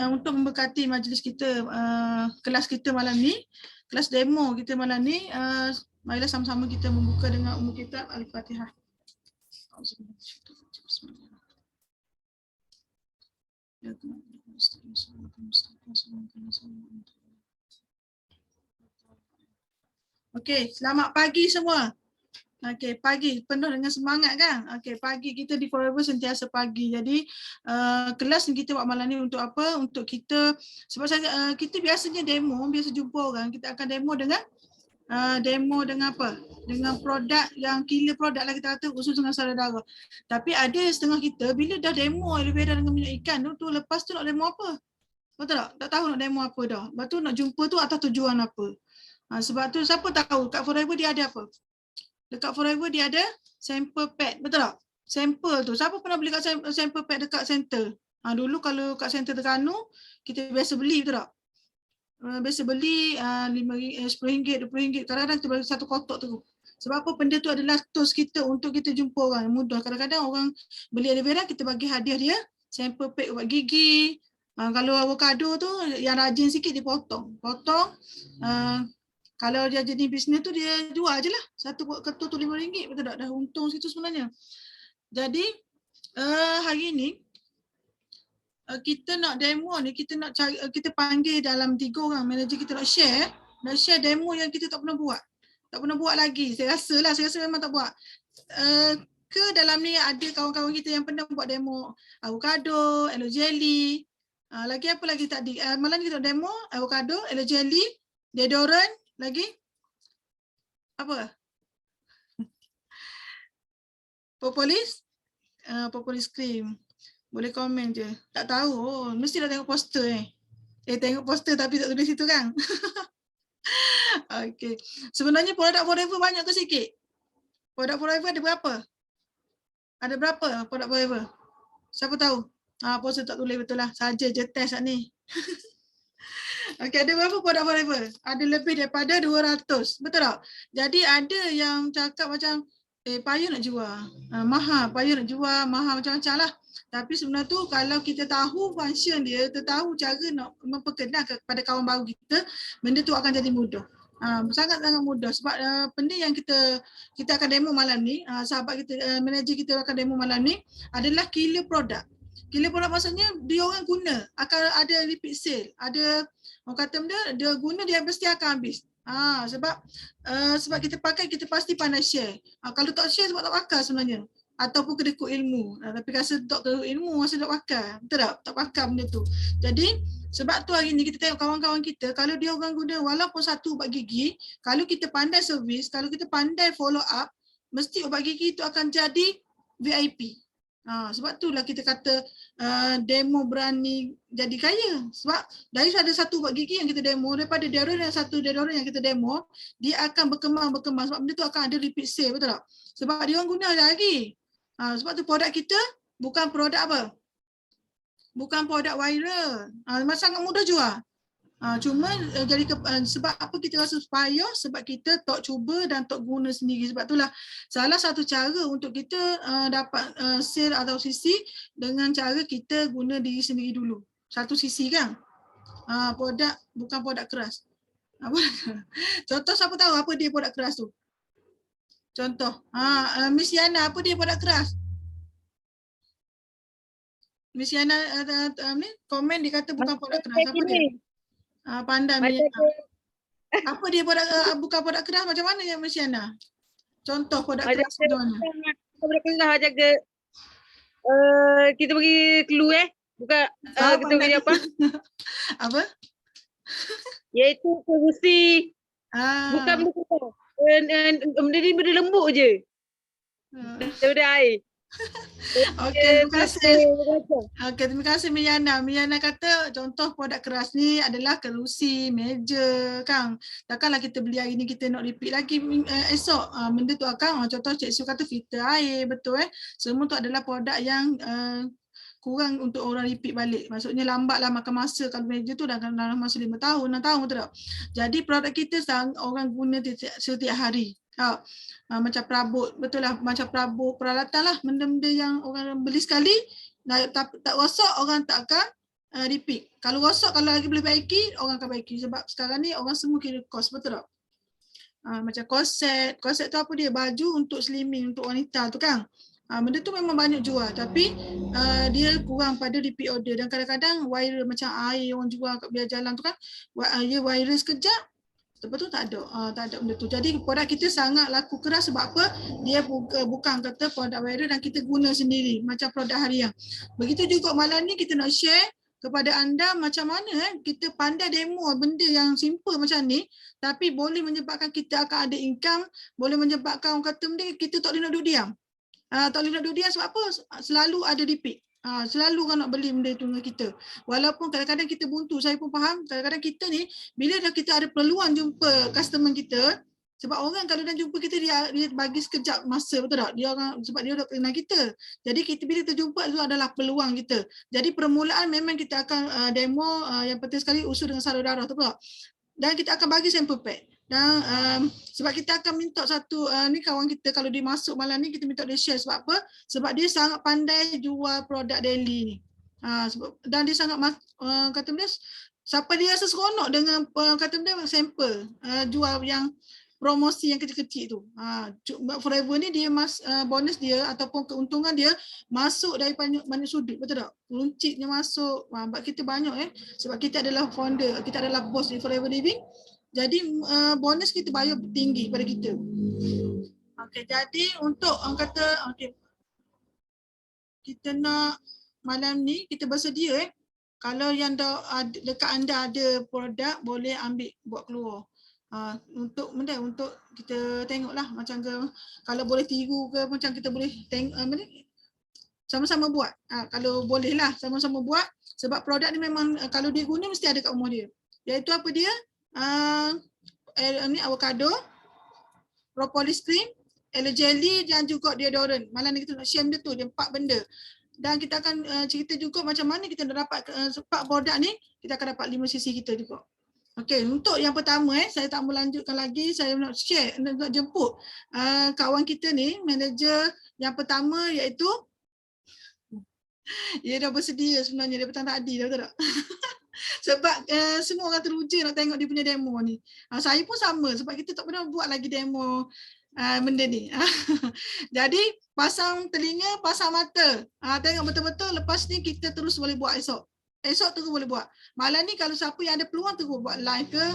Untuk memberkati majlis kita, kelas kita malam ni, kelas demo kita malam ni, marilah sama-sama kita membuka dengan Ummul Kitab Al-Fatihah. Okey, selamat pagi semua. Okey, pagi penuh dengan semangat kan? Okey, pagi kita di Forever sentiasa pagi. Jadi kelas yang kita buat malam ni untuk apa? Untuk kita, sebab kita biasanya biasa jumpa orang, kita akan demo dengan apa? Dengan produk yang killer produk lah kita kata, usus dengan sara darah. Tapi ada setengah kita bila dah demo aloe vera dengan minyak ikan tu lepas tu nak demo apa? Betul tak? Tak tahu nak demo apa dah. Lepas tu nak jumpa tu atas tujuan apa. Sebab tu siapa tahu kat Forever dia ada apa? Dekat Forever dia ada sample pad, betul tak? Sample tu, siapa pernah beli kat sample pad dekat center? Dulu kalau kat center Terengganu, kita biasa beli, betul tak? Biasa beli RM5, RM10, kadang-kadang kita beli satu kotak tu. Sebab apa? Benda tu adalah tools kita untuk kita jumpa orang, mudah. Kadang-kadang orang beli aloe vera, kita bagi hadiah dia, sample pad ubat gigi. Kalau avocado tu, yang rajin sikit dia potong. Kalau dia jadi bisnes tu dia jual je lah. Satu ketul tu RM5, betul tak? Dah untung situ sebenarnya. Jadi hari ni kita nak demo ni, kita nak cari, kita panggil dalam 3 orang manager kita nak share demo yang kita tak pernah buat. Tak pernah buat lagi. Saya rasa memang tak buat. Ke dalam ni ada kawan-kawan kita yang pernah buat demo avocado, aloe jelly. Lagi apa lagi tadi? Malam ni kita demo avocado, aloe jelly, deodorant. Lagi? Apa? Propolis? Propolis cream. Boleh komen je. Tak tahu. Mesti dah tengok poster tengok poster tapi tak tulis situ kan? Okey. Sebenarnya produk Forever banyak ke sikit? Produk Forever ada berapa? Ada berapa produk Forever? Siapa tahu? Poster tak tulis betul lah. Saja je test ni. Okey, ada berapa produk Forever? Ada lebih daripada 200. Betul tak? Jadi ada yang cakap macam payah nak jual. Payah nak jual, mahal macam-macam lah. Tapi sebenarnya tu kalau kita tahu function dia, kita tahu cara nak memperkenalkan kepada kawan baru kita, benda tu akan jadi mudah. Sangat-sangat mudah sebab benda yang kita akan demo malam ni, sahabat kita, manager kita akan demo malam ni adalah killer produk. Killer produk maksudnya dia orang guna, akan ada repeat sale, ada orang kata dia guna dia mesti akan habis. Sebab kita pakai, kita pasti pandai share. Kalau tak share sebab tak pakai sebenarnya. Ataupun kedekut ilmu. Tapi rasa tak kedekut ilmu, rasa tak pakai. Betul tak? Tak pakai benda tu. Jadi sebab tu hari ni kita tengok kawan-kawan kita, kalau dia orang guna walaupun satu ubat gigi, kalau kita pandai servis, kalau kita pandai follow up, mesti ubat gigi tu akan jadi VIP. Sebab itulah kita kata demo berani jadi kaya. Sebab dari ada satu ubat gigi yang kita demo, daripada satu deodorant yang kita demo, dia akan berkembang. Sebab benda tu akan ada repeat sale, betul tak? Sebab dia orang guna lagi. Sebab tu produk kita bukan produk apa? Bukan produk viral. Memang sangat mudah jual. Cuma sebab apa kita rasa payah? Sebab kita tak cuba dan tak guna sendiri. Sebab itulah salah satu cara untuk kita dapat sale atau sisi dengan cara kita guna diri sendiri dulu. Satu sisi kan? Produk bukan produk keras. Contoh siapa tahu apa dia produk keras tu? Contoh, Miss Yana, apa dia produk keras? Miss Yana komen dia kata bukan produk keras. Apa dia? Pandai Miss Yana. Apa dia produk bukan produk keras, macam mana yang Miss Yana? Contoh produk keras macam mana? Produk keras jaga kita bagi clue bukan kita bagi apa? Apa? Iaitu kerusi. Bukan benda tu. Benda ni benda lembut je. Daripada air. Okey, terima kasih. Okey, terima kasih Miana. Miana kata contoh produk keras ni adalah kerusi, meja, kan. Takkanlah kita beli hari ni kita nak repeat lagi esok. Benda tu akan contoh Cik Su kata filter air, betul Semua tu adalah produk yang kurang untuk orang repeat balik. Maksudnya lambatlah makan masa kalau meja tu dalam masa 5 tahun, 6 tahun, betul tak? Jadi produk kita orang guna setiap hari. Macam perabot, betul lah, macam perabot peralatan lah, benda-benda yang orang beli sekali tak rosak orang tak akan repeat. Kalau rosak, kalau lagi boleh baiki, orang akan baiki. Sebab sekarang ni orang semua kira kos, betul tak? Macam korset tu apa dia? Baju untuk slimming, untuk wanita tu kan. Benda tu memang banyak jual, tapi dia kurang pada repeat order. Dan kadang-kadang viral macam air orang jual kat biar jalan tu kan, dia viral sekejap, lepas tu tak ada benda tu. Jadi produk kita sangat laku keras sebab apa? Dia bukan kata produk viral dan kita guna sendiri macam produk harian. Begitu juga malam ni kita nak share kepada anda macam mana kita pandai demo benda yang simple macam ni tapi boleh menyebabkan kita akan ada income, boleh menyebabkan orang kata benda kita tak boleh nak duduk diam. Tak boleh nak duduk diam sebab apa? Selalu ada repeat. Selalu orang nak beli benda tu dengan kita. Walaupun kadang-kadang kita buntu, saya pun faham. Kadang-kadang kita ni, bila dah kita ada peluang jumpa customer kita, sebab orang kalau dah jumpa kita, dia bagi sekejap masa, betul tak? Dia orang, sebab dia dah kenal kita. Jadi kita bila kita jumpa, itu adalah peluang kita. Jadi permulaan memang kita akan demo, yang penting sekali usul dengan salur darah, betul tak? Dan kita akan bagi sample pack. Dan sebab kita akan minta satu ni kawan kita kalau dia masuk malam ni kita minta dia share sebab apa? Sebab dia sangat pandai jual produk daily ni. Dan dia sangat kata benda siapa dia rasa seronok dengan kata benda sampel jual yang promosi yang kecil-kecil tu. Forever ni dia bonus dia ataupun keuntungan dia masuk dari banyak sudut, betul tak? Runcitnya masuk. Sebab kita banyak sebab kita adalah founder, kita adalah bos di Forever Living. Jadi bonus kita bayar tinggi pada kita. Okey, jadi untuk orang kata kita nak malam ni kita bersedia kalau yang dekat anda ada produk boleh ambil buat keluar. Untuk kita tengoklah macam ke kalau boleh tiru ke macam kita boleh tengok sama-sama buat. Kalau boleh lah sama-sama buat sebab produk ni memang kalau dia guna mesti ada kat rumah dia. Iaitu apa dia? Ni avocado, propolis cream, aloe jelly dan juga deodorant. Malam ni kita nak share benda tu, dia 4 benda. Dan kita akan cerita juga macam mana kita nak dapat 4 produk ni, kita akan dapat 5 sisi kita juga. Okey, untuk yang pertama saya tak mau lanjutkan lagi, saya nak share, nak jemput kawan kita ni, manager yang pertama iaitu dia dah bersedia sebenarnya dia petang tadi dah, betul tak? Sebab semua orang teruja nak tengok dia punya demo ni. Saya pun sama sebab kita tak pernah buat lagi demo benda ni. Jadi pasang telinga, pasang mata. Tengok betul-betul lepas ni kita terus boleh buat esok. Esok terus boleh buat. Malam ni kalau siapa yang ada peluang terus buat live ke,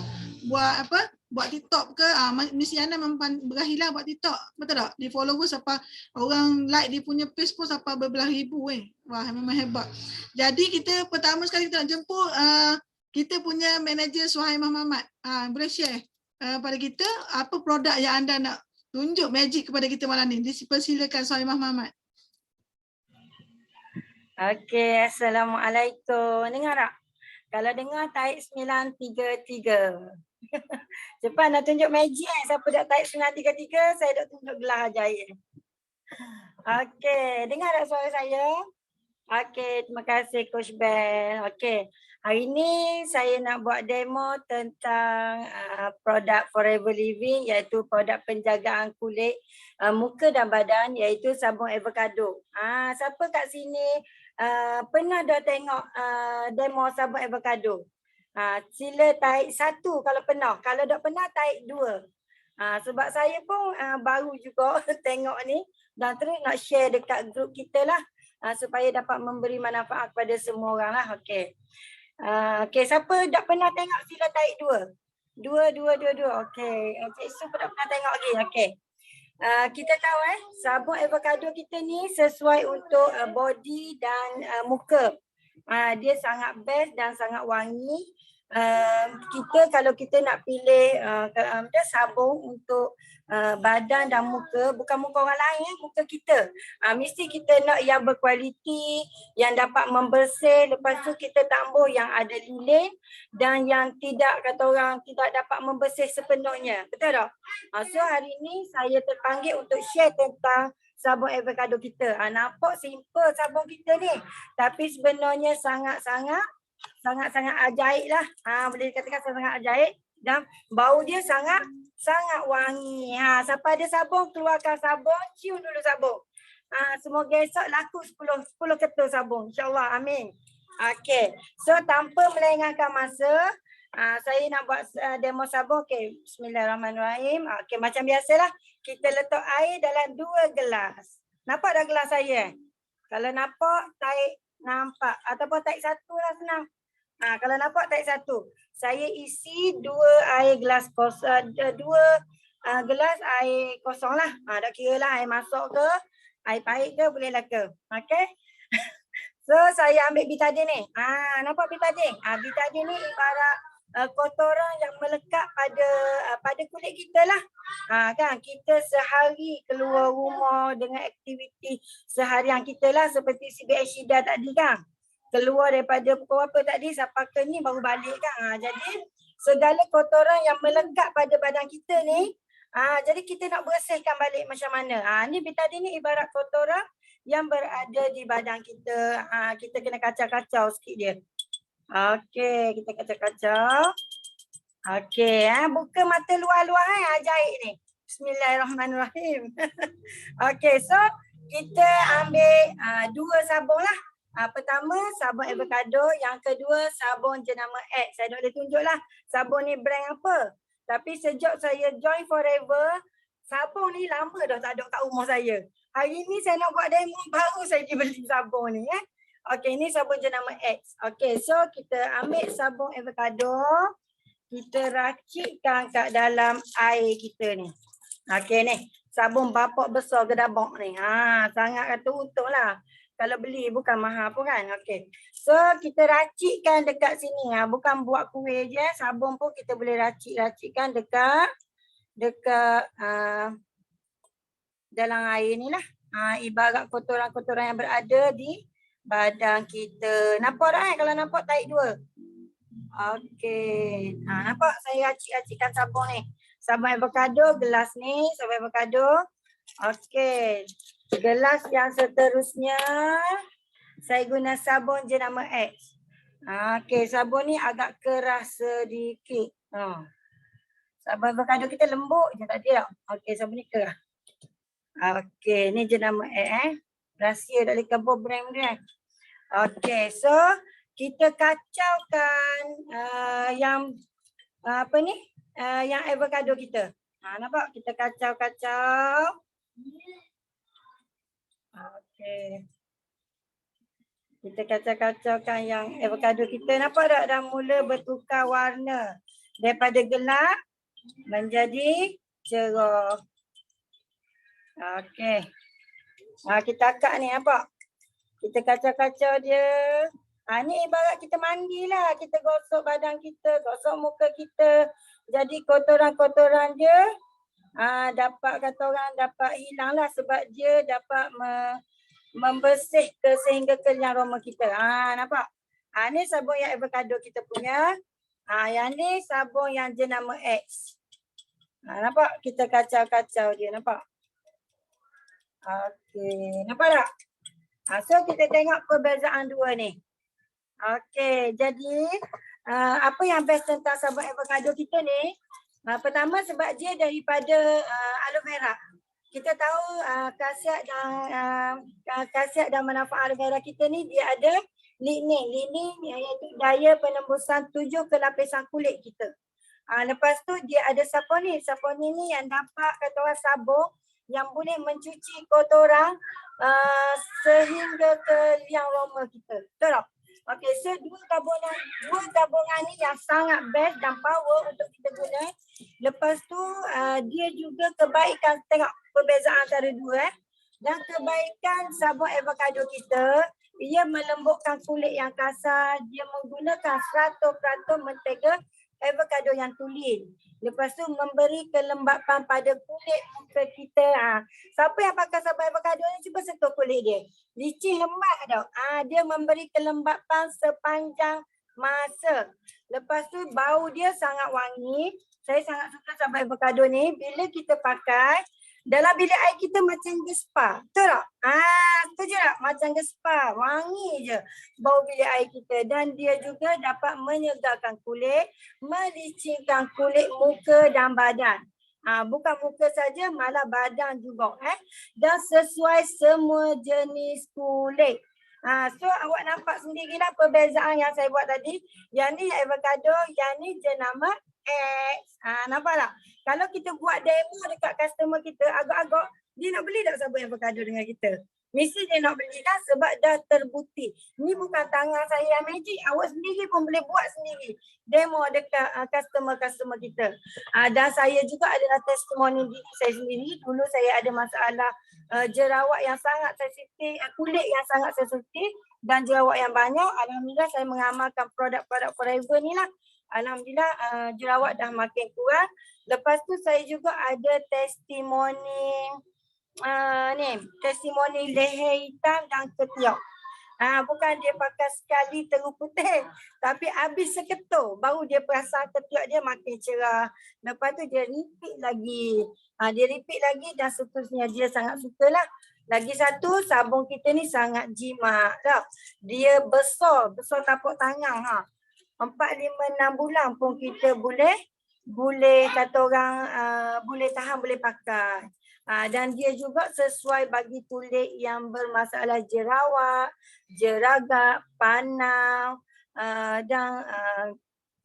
buat apa? Buat TikTok ke, Miss Yana memang berakhirlah buat TikTok. Betul tak? Di followers apa orang like dia punya page pun sampai berbelah ribu Wah, memang hebat. Jadi kita pertama sekali kita nak jemput kita punya manager Suhaimah Mamat. Boleh share pada kita apa produk yang anda nak tunjuk magic kepada kita malam ni. Dipersilakan Suhaimah Mamat. Okey, Assalamualaikum. Dengar tak? Kalau dengar taik 933. Cepat nak tunjuk magic siapa dah taik 933, saya dah tunjuk gelar ajaib. Okey, dengar tak suara saya? Okey, terima kasih Coach Bell. Okey, hari ni saya nak buat demo tentang produk Forever Living iaitu produk penjagaan kulit, muka dan badan iaitu sabun avocado. Siapa kat sini pernah dah tengok demo sabun avocado? Sila taik 1 kalau pernah. Kalau tak pernah taik 2. Sebab saya pun baru juga tengok ni dan terus nak share dekat grup kita lah supaya dapat memberi manfaat kepada semua orang lah. Okey. Okey, siapa tak pernah tengok sila taik 2. 2. Okey. Cik Su pun tak pernah tengok lagi. Okey. Kita tahu sabun avocado kita ni sesuai untuk body dan muka. Dia sangat best dan sangat wangi. Kita kalau kita nak pilih sabun untuk badan dan muka, bukan muka orang lain, muka kita. Mesti kita nak yang berkualiti, yang dapat membersih, lepas tu kita tambah yang ada lilin dan yang tidak, kata orang, tidak dapat membersih sepenuhnya. Betul tak? So hari ni saya terpanggil untuk share tentang sabun avocado kita. Nampak simple sabun kita ni, tapi sebenarnya sangat-sangat ajaib lah. Boleh dikatakan sangat ajaib dan bau dia sangat wangi. Siapa ada sabun, keluarkan sabun, cium dulu sabun. Semoga esok laku 10 ketul sabun. InsyaAllah. Amin. Okey. So tanpa melengahkan masa, saya nak buat demo sabun. Okey. Bismillahirrahmanirrahim. Okey, macam biasalah. Kita letak air dalam 2 gelas. Nampak dah gelas saya? Kalau nampak, tarik nampak. Ataupun tarik satu lah senang. Kalau nampak tarik satu. Saya isi 2 air gelas kosong, 2 gelas air kosong lah. Tak kira lah air masak ke, air pahit ke, bolehlah ke. Okay. So saya ambil betadine ni. Nampak betadine? Betadine ni ibarat kotoran yang melekat pada kulit kita lah. Kan kita sehari keluar rumah dengan aktiviti seharian kita lah seperti si Syida tadi kan. Keluar daripada pukul apa tadi sampai ke ni baru balik kan. Jadi segala kotoran yang melekat pada badan kita ni, jadi kita nak bersihkan balik macam mana. Ni betadine ni ibarat kotoran yang berada di badan kita. Kita kena kacau-kacau sikit dia. Okey, kita kacau-kacau. Okey, buka mata luar-luar ajaib ni. Bismillahirrahmanirrahim. Okey, so kita ambil 2 sabun lah. Pertama sabun avocado, yang kedua sabun jenama X. Saya tak boleh tunjuk lah sabun ni brand apa. Tapi sejak saya join Forever, sabun ni lama dah tak ada kat rumah saya. Hari ni saya nak buat demo baru saya pergi beli sabun ni. Okey, ni sabun jenama X. Okey, so kita ambil sabun avocado, kita racikkan kat dalam air kita ni. Okey ni, sabun bapak besar gedabak ni. Sangat kata untung lah. Kalau beli bukan mahal pun kan. Okey. So kita racikkan dekat sini. Bukan buat kuih je. Sabun pun kita boleh racikkan dekat dalam air ni lah. Ibarat kotoran-kotoran yang berada di badan kita. Nampak tak kalau nampak tarik 2. Okey. Nampak saya racikkan sabun ni. Sabun avocado, gelas ni, sabun avocado. Okey. Gelas yang seterusnya saya guna sabun jenama X. Okey, sabun ni agak keras sedikit. Sabun avocado kita lembut je tadi tak? Okey, sabun ni keras. Okey, ni jenama X rahsia dari Kebo brand dia. Okey, so kita kacaukan yang yang avocado kita. Nampak? Kita kacau-kacau. Okey. Kita kacau-kacaukan yang avocado kita. Nampak tak dah mula bertukar warna. Daripada gelap menjadi cerah. Okey. Kita akak ni nampak. Kita kacau-kacau dia. Ni ibarat kita mandi lah. Kita gosok badan kita, gosok muka kita. Jadi kotoran-kotoran dia dapat kata orang dapat hilang lah sebab dia dapat membersih sehingga ke liang roma kita. Nampak? Ni sabun yang avocado kita punya. Yang ni sabun yang jenama X. Nampak? Kita kacau-kacau dia. Nampak? Okey. Nampak tak? So kita tengok perbezaan dua ni. Okey. Jadi apa yang best tentang sabun avocado kita ni? Pertama sebab dia daripada aloe vera. Kita tahu khasiat dan manfaat aloe vera kita ni dia ada lignin. Lignin iaitu daya penembusan 7 ke lapisan kulit kita. Lepas tu dia ada saponin. Saponin ni yang dapat kata orang sabun yang boleh mencuci kotoran sehingga ke liang roma kita. Betul tak? Okey, so dua gabungan ni yang sangat best dan power untuk kita guna. Lepas tu dia juga kebaikan, tengok perbezaan antara dua Dan kebaikan sabun avocado kita, ia melembutkan kulit yang kasar, dia menggunakan 100% mentega avocado yang tulen. Lepas tu memberi kelembapan pada kulit muka kita. Siapa yang pakai sabun avocado ni cuba sentuh kulit dia. Licin lembab tau. Dia memberi kelembapan sepanjang masa. Lepas tu bau dia sangat wangi. Saya sangat suka sabun avocado ni. Bila kita pakai, dalam bilik air kita macam gespa. Betul tak? Setuju tak? Macam gespa. Wangi je bau bilik air kita. Dan dia juga dapat menyegarkan kulit, melicinkan kulit muka dan badan. Bukan muka saja, malah badan juga. Dan sesuai semua jenis kulit. So awak nampak sendirilah perbezaan yang saya buat tadi. Yang ni avocado, yang ni jenama X. Nampak tak? Kalau kita buat demo dekat customer kita, agak-agak dia nak beli tak sabun avocado dengan kita? Mesti dia nak beli dah sebab dah terbukti. Ni bukan tangan saya yang magic. Awak sendiri pun boleh buat sendiri. Demo dekat customer-customer kita. Dan saya juga adalah testimoni diri saya sendiri. Dulu saya ada masalah jerawat yang sangat sensitif, kulit yang sangat sensitif dan jerawat yang banyak. Alhamdulillah saya mengamalkan produk-produk Forever ni lah. Alhamdulillah jerawat dah makin kurang. Lepas tu saya juga ada testimoni testimoni leher hitam dan ketiak. Bukan dia pakai sekali terus putih, tapi habis seketul baru dia perasan ketiak dia makin cerah. Lepas tu dia repeat lagi. Dia repeat lagi dan seterusnya. Dia sangat sukalah. Lagi satu, sabun kita ni sangat jimat tau. Dia besar tapak tangan. 4, 5, 6 bulan pun kita boleh kata orang boleh tahan, boleh pakai. Dan dia juga sesuai bagi kulit yang bermasalah jerawat, jeragak, panau dan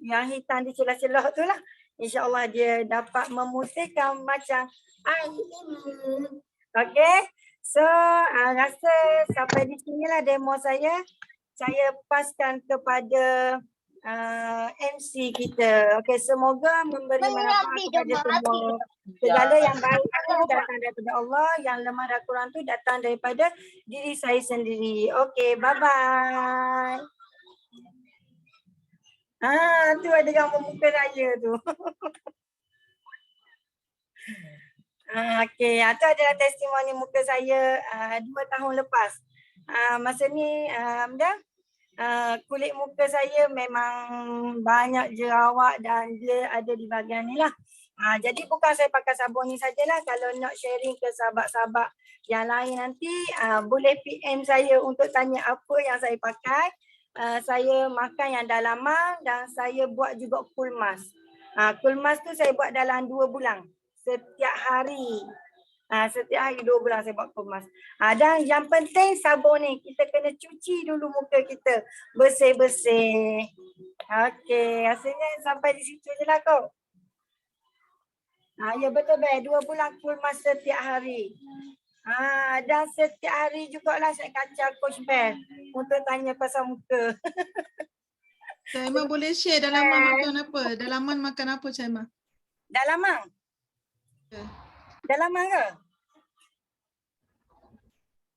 yang hitam di celah-celah tu lah. InsyaAllah dia dapat memutihkan macam air ini. Okay. So rasa sampai di sinilah demo saya. Saya paskan kepada MC kita. Okey, semoga memberi manfaat kepada semua. Segala yang baik itu datang daripada Allah, yang lemah dan kurang tu datang daripada diri saya sendiri. Okey, bye-bye. Tu ada gambar muka saya tu. Okey, itu adalah testimoni muka saya 2 tahun lepas. Masa ni dah kulit muka saya memang banyak jerawat dan dia ada di bahagian ni lah. Jadi bukan saya pakai sabun ni sajalah. Kalau nak sharing ke sahabat-sahabat yang lain nanti boleh PM saya untuk tanya apa yang saya pakai. Saya makan yang dalaman dan saya buat juga cool mask. Cool mask tu saya buat dalam 2 bulan. Setiap hari. Setiap hari 2 bulan saya buat kemas. Dan yang penting sabun ni kita kena cuci dulu muka kita. Bersih-bersih. Okey, rasanya sampai di situ je lah kau. Ya betul baik. 2 bulan kemas setiap hari. Dan setiap hari jugalah saya kacau Coach Bell untuk tanya pasal muka. Saimah boleh share dalaman makan apa? Dalaman makan apa Saimah? Dalaman? Dalaman ke?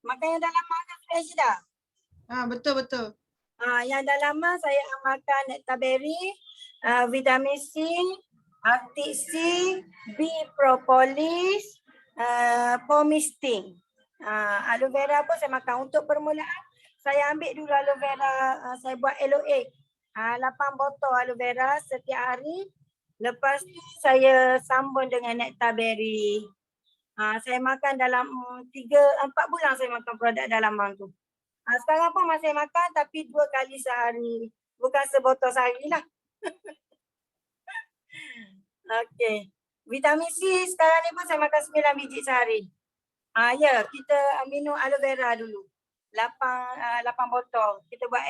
Makan yang dalaman ke fresh dah? Betul. Yang dalaman saya amalkan nectar berry, vitamin C, Arctic sea, B propolis, pomisting. Aloe vera pun saya makan. Untuk permulaan saya ambil dulu aloe vera, saya buat LOA. 8 botol aloe vera setiap hari. Lepas tu saya sambung dengan nectar berry. Saya makan dalam 3-4 bulan saya makan produk dalaman tu. Sekarang pun masih makan tapi 2 kali sehari. Bukan sebotol sehari lah. Okey. Vitamin C sekarang ni pun saya makan 9 biji sehari. Kita minum aloe vera dulu. 8 botol. Kita buat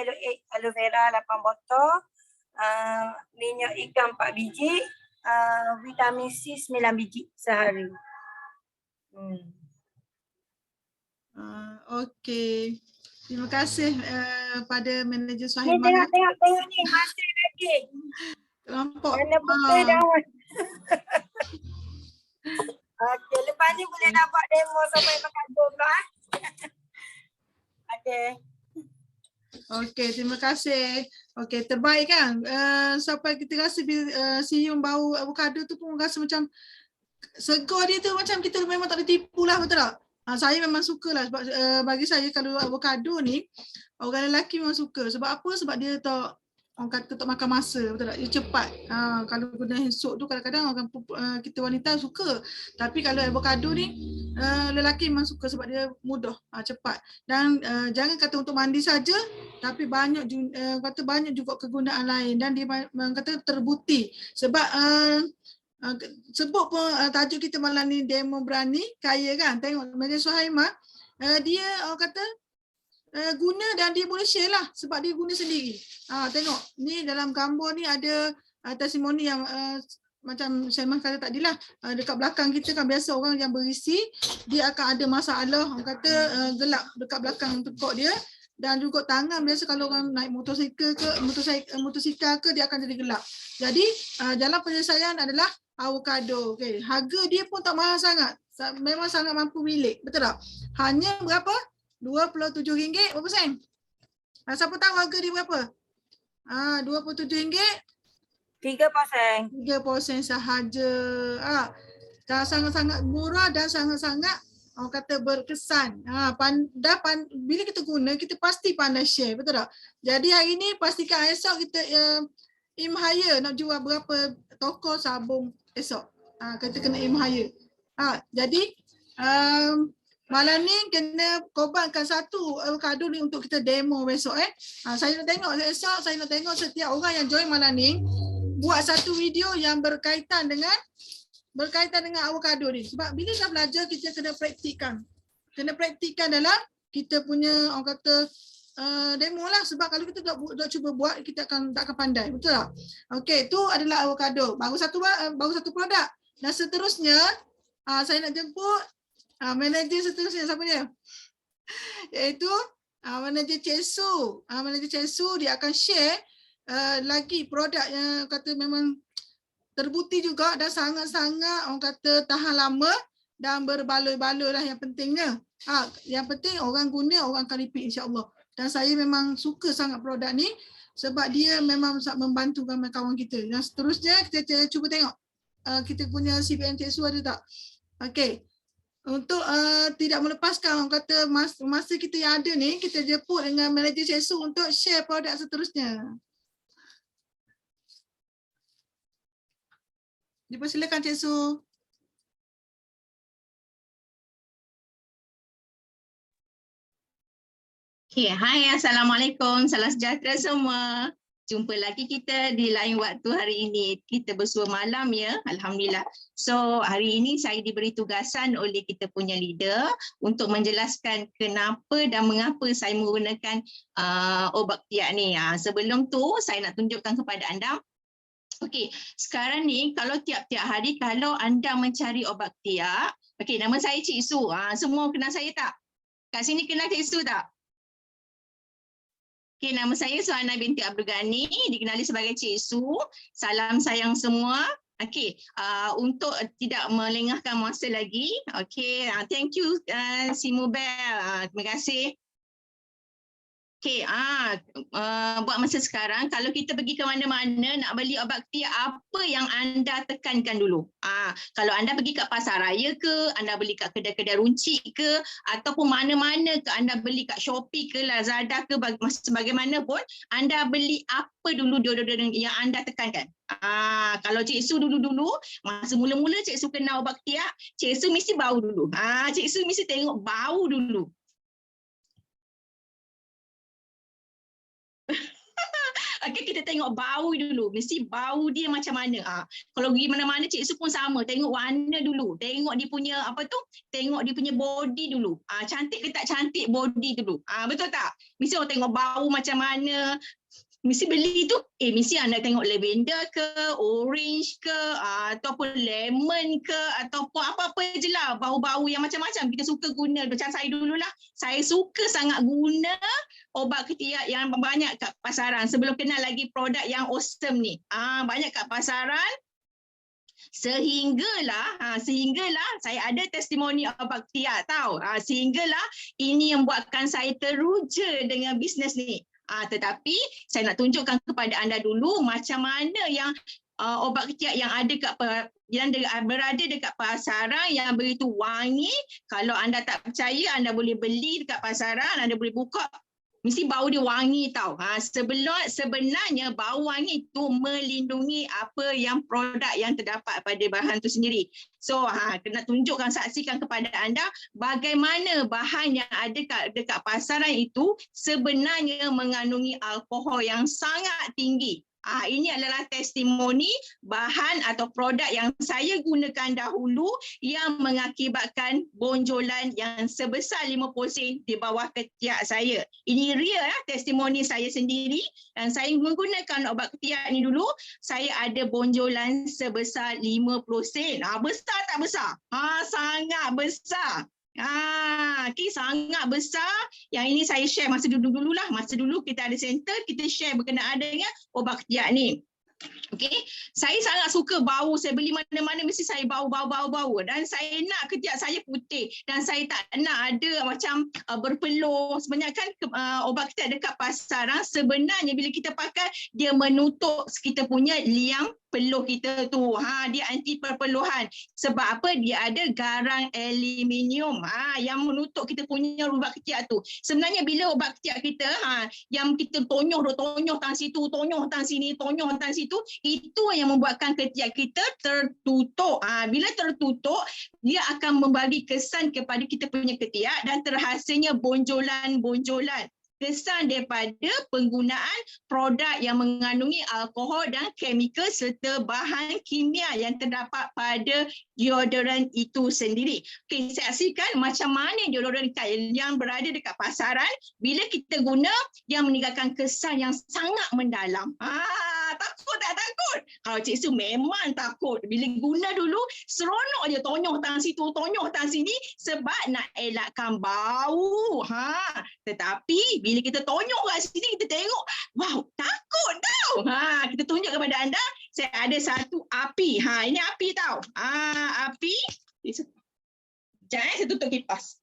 aloe vera 8 botol. Minyak ikan 4 biji. Vitamin C 9 biji sehari. Okey. Terima kasih pada manager Ni Suhaimah. tengok ni masih lagi. Nampak. Warna putih daun. Okey, lepas ni boleh nak buat demo sampai makan pula. Okey. Okey, terima kasih. Okey, terbaik kan? Sampai kita rasa siung bau avocado tu pun rasa macam segar dia tu macam kita memang tak boleh tipu lah, betul tak? Saya memang suka lah sebab bagi saya kalau avocado ni orang lelaki memang suka. Sebab apa? Sebab dia tak, orang kata tak makan masa, betul tak? Dia cepat. Kalau guna handsoap tu kadang-kadang orang kita wanita suka. Tapi kalau avocado ni lelaki memang suka sebab dia mudah, cepat. Dan jangan kata untuk mandi saja, tapi banyak kata banyak juga kegunaan lain dan dia kata terbukti. Sebab Sebut pun tajuk kita malam ni demo berani kaya kan. Tengok Madam Suhaimah, dia orang kata guna dan dia boleh share lah sebab dia guna sendiri. Tengok ni dalam gambar ni ada testimoni yang macam Syamah kata tadi lah, dekat belakang kita kan biasa orang yang berisi dia akan ada masalah, orang kata gelap dekat belakang tekuk dia, dan juga tangan biasa kalau orang naik motosikal ke dia akan jadi gelap. Jadi jalan penyelesaian adalah avocado. Okay. Harga dia pun tak mahal sangat. Memang sangat mampu milik. Betul tak? Hanya berapa? RM27. Berapa sen? Siapa tahu harga dia berapa? RM27. 3%. 3% sahaja. Dah sangat-sangat murah dan sangat-sangat orang kata berkesan. Bila kita guna, kita pasti pandai share. Betul tak? Jadi hari ni pastikan esok kita aim higher nak jual berapa toko sabun esok. Kita kena aim higher. Jadi malam ni kena korbankan satu avocado ni untuk kita demo besok. Saya nak tengok esok, saya nak tengok setiap orang yang join malam ni buat satu video yang berkaitan dengan avocado ni. Sebab bila dah belajar kita kena praktikkan. Kena praktikkan dalam kita punya orang kata demo lah. Sebab kalau kita tak cuba buat kita tak akan pandai. Betul tak? Okey, tu adalah avocado. Baru satu produk. Dan seterusnya saya nak jemput manager seterusnya, siapa dia? Iaitu manager Cik Su. Manager Cik Su dia akan share lagi produk yang kata memang terbukti juga dan sangat-sangat orang kata tahan lama dan berbaloi-baloi lah yang pentingnya. Yang penting orang guna, orang akan repeat insya-Allah. Dan saya memang suka sangat produk ni sebab dia memang membantu ramai kawan kita. Dan seterusnya kita cuba tengok kita punya CBN Cik Su ada tak? Okey. Untuk tidak melepaskan orang kata masa kita yang ada ni, kita jemput dengan manager Cik Su untuk share produk seterusnya. Dipersilakan Cik Su. Okay, hai, Assalamualaikum, salam sejahtera semua. Jumpa lagi kita di lain waktu hari ini. Kita bersua malam ya, Alhamdulillah. So hari ini saya diberi tugasan oleh kita punya leader untuk menjelaskan kenapa dan mengapa saya menggunakan obat tiak ni. Sebelum tu saya nak tunjukkan kepada anda. Okey, sekarang ni kalau tiap-tiap hari kalau anda mencari obat tiak, okey, nama saya Cik Su. Semua kenal saya tak? Kat sini kenal Cik Su tak? Okey, nama saya Suhana binti Abdul Ghani, dikenali sebagai Cik Su. Salam sayang semua. Okey, untuk tidak melengahkan masa lagi, okey, thank you si Mubel. Terima kasih. Okey, buat masa sekarang kalau kita pergi ke mana-mana nak beli obat tiak, apa yang anda tekankan dulu? Kalau anda pergi kat pasar raya ke, anda beli kat kedai-kedai runcit ke, ataupun mana-mana ke, anda beli kat Shopee ke, Lazada ke, sebagaimanapun, anda beli apa dulu yang anda tekankan? Kalau Cik Su dulu-dulu, masa mula-mula Cik Su kenal obat tiak, Cik Su mesti bau dulu. Cik Su mesti tengok bau dulu. Okay, kita tengok bau dulu. Mesti bau dia macam mana. Kalau pergi mana-mana Cik Su pun sama. Tengok warna dulu. Tengok dia punya tengok dia punya body dulu. Cantik ke tak cantik body dulu. Betul tak? Mesti orang tengok bau macam mana. Mesti beli tu, mesti anda tengok lavender ke, orange ke, ataupun lemon ke, ataupun apa-apa je lah. Bau-bau yang macam-macam kita suka guna. Macam saya dululah, saya suka sangat guna obat ketiak yang banyak kat pasaran. Sebelum kenal lagi produk yang awesome ni. Banyak kat pasaran. Sehinggalah saya ada testimoni obat ketiak tahu. Sehinggalah ini yang buatkan saya teruja dengan bisnes ni. Tetapi saya nak tunjukkan kepada anda dulu macam mana yang obat ketiak yang berada dekat pasaran yang begitu wangi. Kalau anda tak percaya, anda boleh beli dekat pasaran, anda boleh buka. Mesti bau dia wangi tau. Sebenarnya bau wangi itu melindungi apa yang produk yang terdapat pada bahan itu sendiri. So kena tunjukkan, saksikan kepada anda bagaimana bahan yang ada dekat pasaran itu sebenarnya mengandungi alkohol yang sangat tinggi. Ini adalah testimoni bahan atau produk yang saya gunakan dahulu yang mengakibatkan bonjolan yang sebesar 50 sen di bawah ketiak saya. Ini real testimoni saya sendiri, dan saya menggunakan obat ketiak ni dulu, saya ada bonjolan sebesar 50 sen. Besar tak besar? Sangat besar. Okay, sangat besar. Yang ini saya share masa dulu-dulu lah. Masa dulu kita ada center, kita share berkenaan dengan obat ketiak ni. Okay, saya sangat suka bau. Saya beli mana-mana mesti saya bau. Dan saya nak ketiak saya putih. Dan saya tak nak ada macam berpeluh. Sebenarnya kan obat ketiak dekat pasaran, sebenarnya bila kita pakai, dia menutup kita punya liang peluh kita tu. Dia anti perpeluhan. Sebab apa? Dia ada garang aluminium yang menutup kita punya obat ketiak tu. Sebenarnya bila obat ketiak kita yang kita tonyoh tang situ, tonyoh tang sini, tonyoh tang situ, itu yang membuatkan ketiak kita tertutup. Bila tertutup, dia akan membagi kesan kepada kita punya ketiak dan terhasilnya bonjolan-bonjolan. Kesan daripada penggunaan produk yang mengandungi alkohol dan chemical serta bahan kimia yang terdapat pada deodoran itu sendiri. Okey, saksikan macam mana deodoran yang berada dekat pasaran, bila kita guna, yang meninggalkan kesan yang sangat mendalam. Takut tak takut? Kalau Cik Su memang takut. Bila guna dulu, seronok je tonyoh tang situ, tonyoh tang sini sebab nak elakkan bau. Tetapi bila kita tonyoh kat sini, kita tengok, wow, takut tau. Kita tunjuk kepada anda, saya ada satu api. Ini api tau. Api. Sekejap saya tutup kipas.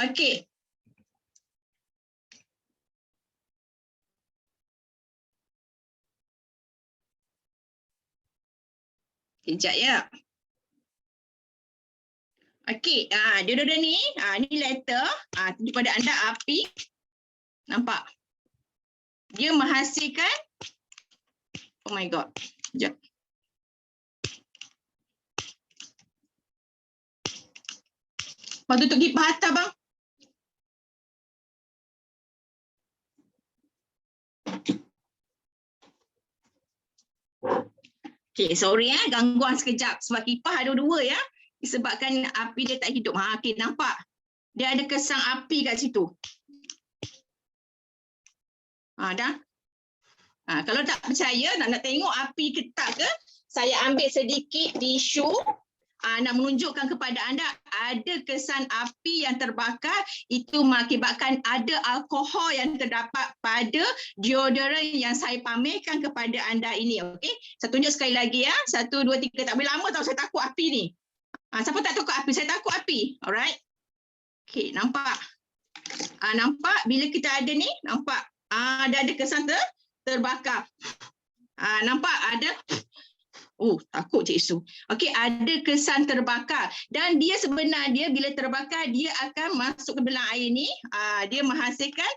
Okey. Sekejap ya. Okey, deodoran ni, ni letter, tunjuk pada anda api. Nampak? Dia menghasilkan, oh my god. Sekejap. Lepas tutup kipas atas bang. Okay, sorry gangguan sekejap sebab kipas ada dua ya. Disebabkan api dia tak hidup. Okay, nampak? Dia ada kesan api kat situ. Dah? Kalau tak percaya, nak tengok api ke tak ke, saya ambil sedikit tisu. Nak menunjukkan kepada anda ada kesan api yang terbakar, itu mengakibatkan ada alkohol yang terdapat pada deodoran yang saya pamerkan kepada anda ini. Okey, saya tunjuk sekali lagi ya. 1, 2, 3. Tak boleh lama tau, saya takut api ni. Siapa tak takut api? Saya takut api. Alright. Okey, nampak? Nampak bila kita ada ni, nampak? Ada kesan terbakar. Nampak ada? Takut Cik Su. Okey, ada kesan terbakar. Dan dia sebenarnya bila terbakar, dia akan masuk ke dalam air ni. Dia menghasilkan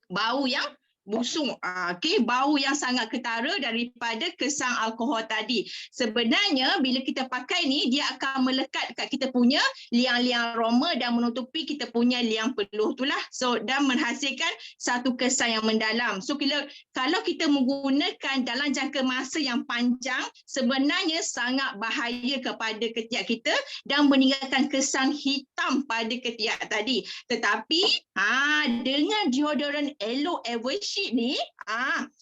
bau yang busuk. Okey, bau yang sangat ketara daripada kesan alkohol tadi. Sebenarnya bila kita pakai ni, dia akan melekat kat kita punya liang-liang aroma dan menutupi kita punya liang peluh itulah. So, dan menghasilkan satu kesan yang mendalam. So, kalau kita menggunakan dalam jangka masa yang panjang, sebenarnya sangat bahaya kepada ketiak kita dan meninggalkan kesan hitam pada ketiak tadi. Tetapi dengan deodoran Elo Eversheet ni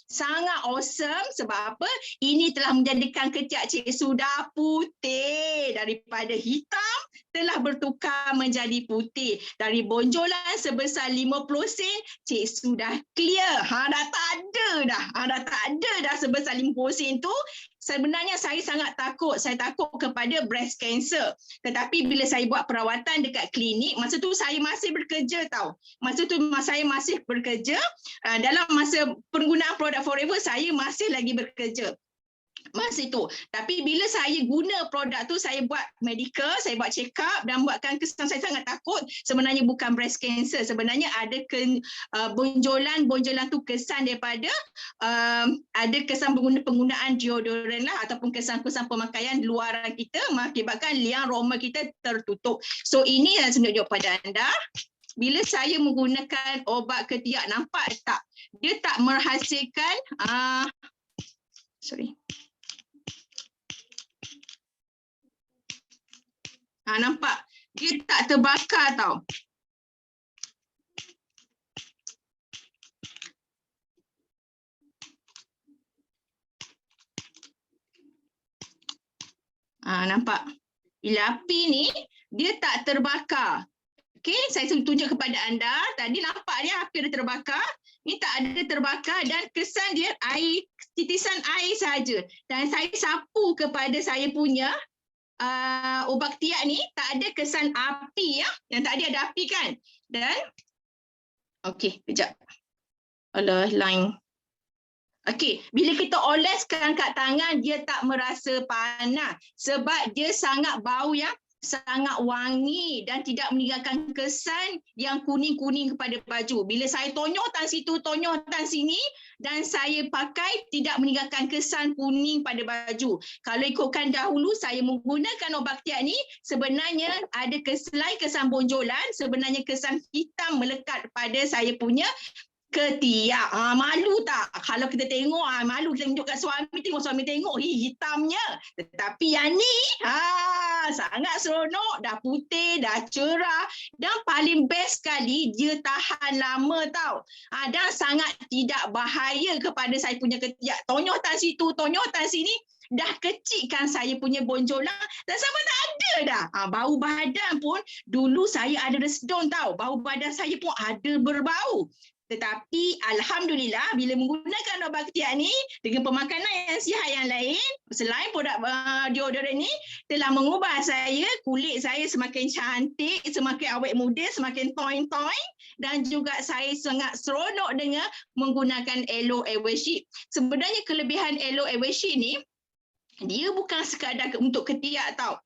sangat awesome. Sebab apa? Ini telah menjadikan ketiak Cik Su dah putih. Daripada hitam telah bertukar menjadi putih. Dari bonjolan sebesar 50 sen, Cik Su dah clear. Dah tak ada dah. Dah tak ada dah sebesar 50 sen tu. Sebenarnya saya sangat takut. Saya takut kepada breast cancer. Tetapi bila saya buat perawatan dekat klinik, masa tu saya masih bekerja tau. Masa tu saya masih bekerja. Dalam masa penggunaan produk Forever, saya masih lagi bekerja. Masa itu. Tapi bila saya guna produk tu, saya buat medical, saya buat check up dan buatkan kesan saya sangat takut. Sebenarnya bukan breast cancer. Sebenarnya ada bonjolan tu kesan daripada ada kesan penggunaan deodoran lah, ataupun kesan-kesan pemakaian luaran kita mengakibatkan liang aroma kita tertutup. So ini yang saya tunjuk pada anda. bila saya menggunakan obat ketiak, nampak tak? Dia tak menghasilkan nampak? Dia tak terbakar tau. Nampak? Bila api ni, dia tak terbakar. Okey, saya tunjuk kepada anda. Tadi nampak dia api dia terbakar. Ni tak ada terbakar dan kesan dia air, titisan air saja. Dan saya sapu kepada saya punya ubat ketiak ni, tak ada kesan api ya. Yang tadi ada api kan. Dan, okey, kejap. Alah, line. Okey, bila kita oleskan kat tangan, dia tak merasa panas sebab dia sangat bau yang sangat wangi dan tidak meninggalkan kesan yang kuning-kuning kepada baju. Bila saya tonyoh tan situ, tonyoh tan sini dan saya pakai, tidak meninggalkan kesan kuning pada baju. Kalau ikutkan dahulu saya menggunakan obat ketiak ni, sebenarnya ada selain kesan bonjolan, sebenarnya kesan hitam melekat pada saya punya ketiak. Malu tak? Kalau kita tengok, malu kita tunjuk kat suami, tengok suami tengok, hitamnya. Tetapi yang ni, sangat seronok, dah putih, dah cerah. Dan paling best sekali, dia tahan lama tau. Dan sangat tidak bahaya kepada saya punya ketiak. Tonyoh tan situ, tonyoh tan sini, dah kecilkan saya punya bonjolan dan sama tak ada dah. Bau badan pun, dulu saya ada resedon tau. Bau badan saya pun ada berbau. Tetapi Alhamdulillah bila menggunakan obat ketiak ni dengan pemakanan yang sihat yang lain, selain produk deodoran ni telah mengubah saya, kulit saya semakin cantik, semakin awet muda, semakin toing-toing dan juga saya sangat seronok dengan menggunakan Aloe Eversheet. Sebenarnya kelebihan Aloe Eversheet ni, dia bukan sekadar untuk ketiak tau.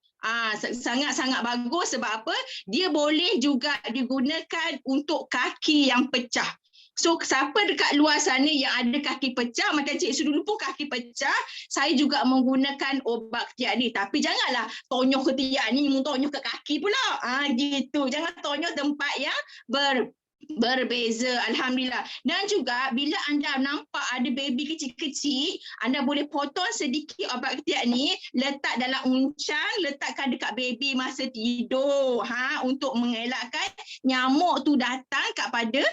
Sangat-sangat bagus sebab apa? Dia boleh juga digunakan untuk kaki yang pecah. So siapa dekat luar sana yang ada kaki pecah, macam Cik Su dulu pun kaki pecah, saya juga menggunakan obat ketiak ni. Tapi janganlah tonyoh ketiak ni, tonyoh ke kaki pula. Gitu. Jangan tonyoh tempat yang berbeza. Alhamdulillah. Dan juga bila anda nampak ada baby kecil-kecil, anda boleh potong sedikit obat ketiak ni, letak dalam uncang, letakkan dekat baby masa tidur, untuk mengelakkan nyamuk tu datang kepada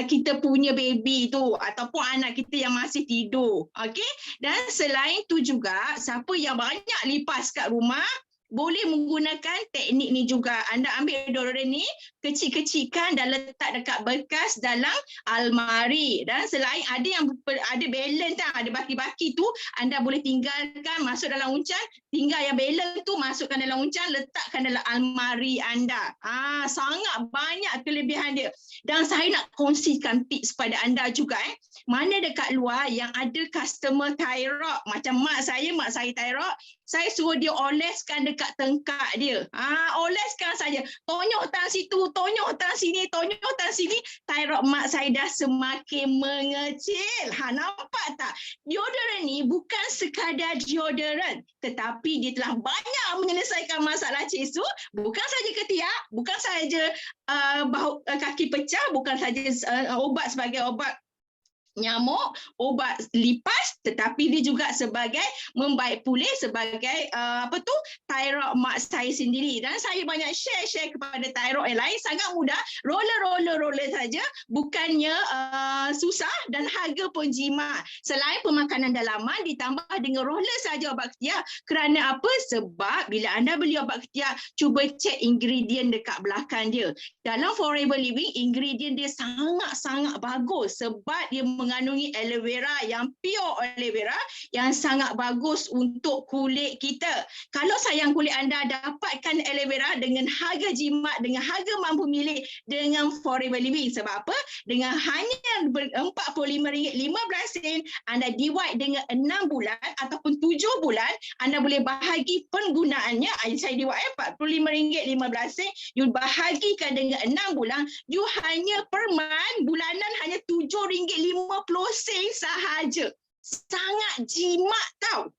kita punya baby tu ataupun anak kita yang masih tidur. Okey? Dan selain tu juga, siapa yang banyak lipas kat rumah, boleh menggunakan teknik ni juga. Anda ambil deodoran ni, kecil-kecilkan dan letak dekat bekas dalam almari. Dan selain ada yang ada balance, ada baki-baki tu, anda boleh tinggalkan masuk dalam uncang, tinggal yang balance tu masukkan dalam uncang, letakkan dalam almari anda. Sangat banyak kelebihan dia. Dan saya nak kongsikan tips pada anda juga. Mana dekat luar yang ada customer thyroid, macam mak saya thyroid, saya suruh dia oleskan dekat tengkak dia. Oleskan saja. Tonyoh tan situ, tonyoh tan sini, tonyoh tan sini. Thyroid mak saya dah semakin mengecil. Nampak tak? Deodoran ni bukan sekadar deodoran, tetapi dia telah banyak menyelesaikan masalah Cik Su. Bukan saja ketiak, bukan saja kaki pecah, bukan saja obat sebagai obat nyamuk, obat lipas, tetapi dia juga sebagai membaik pulih sebagai thyroid mak saya sendiri. Dan saya banyak share kepada thyroid yang lain, sangat mudah, roller saja, bukannya susah dan harga pun jimat. Selain pemakanan dalaman ditambah dengan roller saja obat ketiak. Kerana apa? Sebab bila anda beli obat ketiak, cuba cek ingredient dekat belakang dia. Dalam Forever Living, ingredient dia sangat-sangat bagus sebab dia mengandungi aloe vera yang pure aloe vera yang sangat bagus untuk kulit kita. Kalau sayang kulit anda, dapatkan aloe vera dengan harga jimat, dengan harga mampu milik dengan Forever Living. Sebab apa? Dengan hanya RM45.15, anda divide dengan 6 bulan ataupun 7 bulan, anda boleh bahagi penggunaannya. Saya divide RM45.15, you bahagikan dengan 6 bulan, you hanya per month, bulanan hanya RM7.50 sahaja. Sangat jimat tau.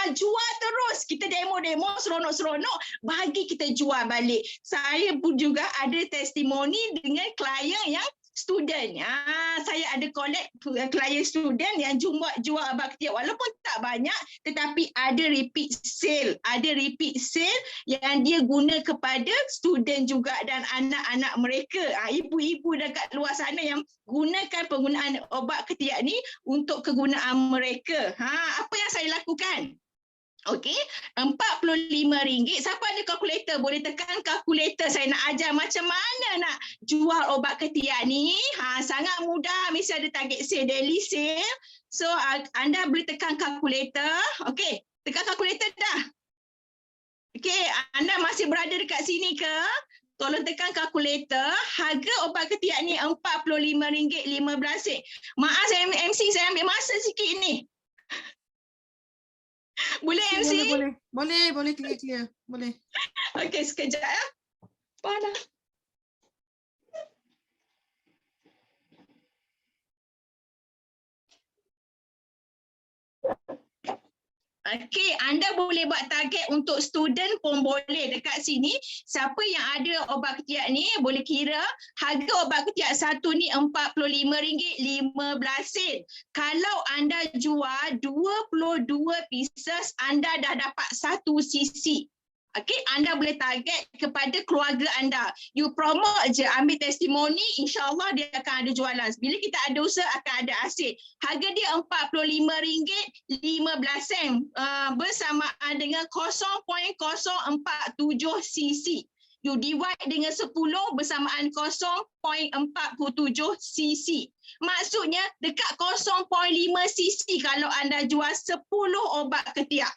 Jual terus. Kita demo-demo seronok-seronok, bagi kita jual balik. Saya pun juga ada testimoni dengan klien yang student. Saya ada collect klien student yang jual obat ketiak walaupun tak banyak, tetapi ada repeat sale. Ada repeat sale yang dia guna kepada student juga dan anak-anak mereka. Ibu-ibu dekat luar sana yang gunakan penggunaan obat ketiak ni untuk kegunaan mereka. Apa yang saya lakukan? Okey, RM45. Siapa ada kalkulator? Boleh tekan kalkulator. Saya nak ajar macam mana nak jual obat ketiak ni. Sangat mudah. Mesti ada target sale, daily sale. So, anda boleh tekan kalkulator. Okey, tekan kalkulator dah. Okey, anda masih berada dekat sini ke? Tolong tekan kalkulator. Harga obat ketiak ni RM45.15. Maaf saya MC, saya ambil masa sikit ni. Boleh MC? Boleh clear. Boleh. Okey, sekejap ya. Panas. Okey, anda boleh buat target untuk student pun boleh dekat sini. Siapa yang ada obat ketiak ni boleh kira harga obat ketiak satu ni RM45.15. Kalau anda jual 22 pieces, anda dah dapat 1 cc. Okey, anda boleh target kepada keluarga anda. You promote je, ambil testimoni, insya-Allah dia akan ada jualan. Bila kita ada usaha akan ada hasil. Harga dia RM45.15 bersamaan dengan 0.047 cc. You divide dengan 10 bersamaan 0.47 cc. Maksudnya dekat 0.5 cc kalau anda jual 10 obat ketiak.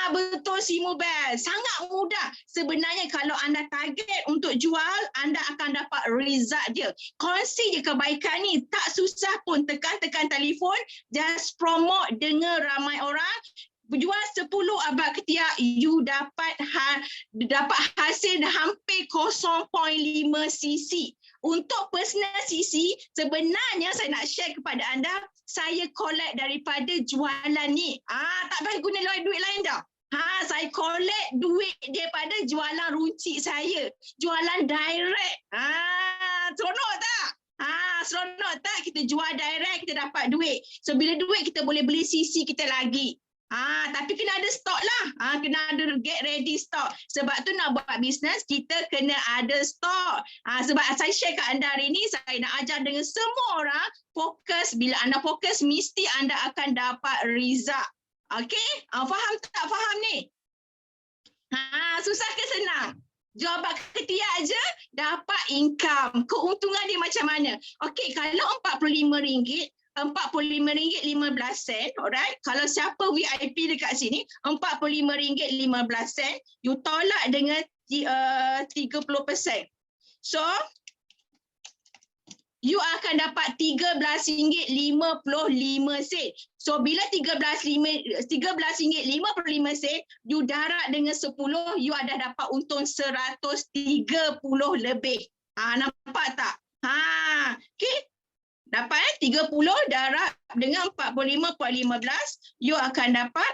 Betul si Mubel. Sangat mudah. Sebenarnya kalau anda target untuk jual, anda akan dapat result dia. Kongsi je kebaikan ni. Tak susah pun. Tekan-tekan telefon. Just promote dengan ramai orang. Jual 10 obat ketiak, you dapat hasil hampir 0.5 cc. Untuk personal cc, sebenarnya saya nak share kepada anda, saya collect daripada jualan ni. Tak payah guna duit lain dah. Saya collect duit daripada jualan runcit saya. Jualan direct. Seronok tak? Seronok tak? Kita jual direct, kita dapat duit. So bila duit kita boleh beli cc kita lagi. Tapi kena ada stok lah. Kena ada get ready stok. Sebab tu nak buat bisnes, kita kena ada stok. Sebab saya share kat anda hari ni, saya nak ajar dengan semua orang fokus. Bila anda fokus, mesti anda akan dapat result. Okey? Faham tak faham ni? Susah ke senang? Jual obat ketiak je, dapat income. Keuntungan dia macam mana? Okey, kalau RM45, RM45.15, alright. Kalau siapa VIP dekat sini, RM45.15, you tolak dengan 30%. So, you akan dapat RM13.55. So, bila RM13.55, you darab dengan 10, you ada dapat untung 130 lebih. Nampak tak? Okay. Dapat 30 darab dengan 45.15, you akan dapat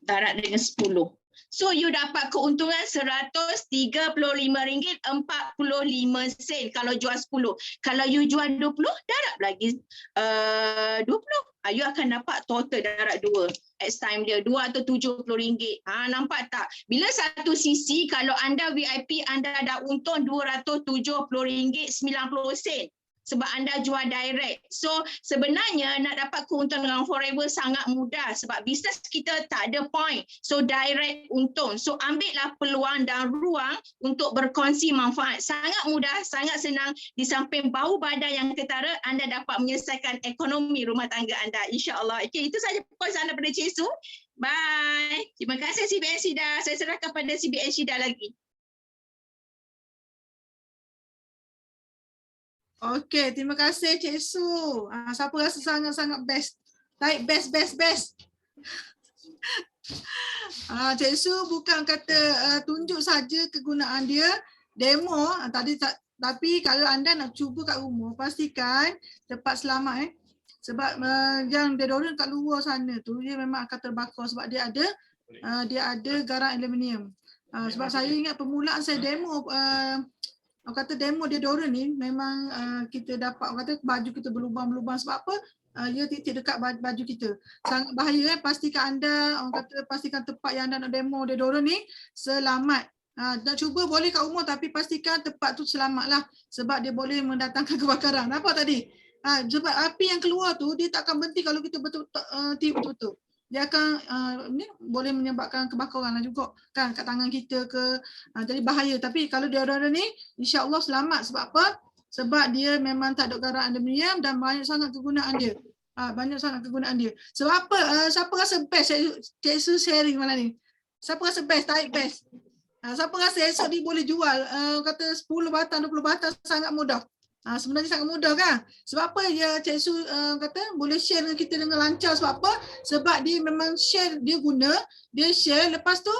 darab dengan 10. So you dapat keuntungan RM135.45 kalau jual 10. Kalau you jual 20, darab lagi 20. You akan dapat total darab 2. X time dia RM270. Nampak tak? Bila 1 cc, kalau anda VIP, anda dah untung RM270.90. Sebab anda jual direct. So sebenarnya nak dapat keuntungan dengan Forever sangat mudah sebab bisnes kita tak ada point. So direct untung. So ambillah peluang dan ruang untuk berkongsi manfaat. Sangat mudah, sangat senang. Di samping bau badan yang ketara, anda dapat menyelesaikan ekonomi rumah tangga anda. InsyaAllah. Okay, itu sahaja perkongsian daripada Cik Su. Bye. Terima kasih CBN Syida. Saya serahkan pada CBN Syida lagi. Okey, terima kasih Cik Su. Siapa rasa sangat-sangat best? Baik, best. Cik Su bukan kata tunjuk saja kegunaan dia, demo tapi kalau anda nak cuba kat rumah, pastikan tempat selamat sebab yang deodorant kat luar sana tu dia memang akan terbakar sebab dia ada garam aluminium. Sebab saya ingat permulaan saya demo orang kata demo deodorant ni memang kita dapat orang kata baju kita berlubang-berlubang sebab apa? Ia titik dekat baju kita. Sangat bahaya pastikan anda orang kata pastikan tempat yang anda nak demo deodorant ni selamat. Nak cuba boleh kat rumah tapi pastikan tempat tu selamatlah sebab dia boleh mendatangkan kebakaran. Nampak tadi? Sebab api yang keluar tu dia tak akan berhenti kalau kita tiup betul-betul. Dia akan ni boleh menyebabkan kebakaran lah juga kan kat tangan kita ke, jadi bahaya. Tapi kalau deodorant ni insya-Allah selamat sebab apa? Sebab dia memang tak ada garam aluminium dan banyak sangat kegunaan dia. Banyak sangat kegunaan dia. Sebab apa? Siapa rasa best Cik Su sharing malam ni? Siapa rasa best? Tarik best. Siapa rasa esok ni boleh jual kata 10 batang, 20 batang sangat mudah. Sebenarnya sangat mudah kan? Sebab apa ya Cik Su kata boleh share dengan kita dengan lancar sebab apa? Sebab dia memang share, dia guna, dia share lepas tu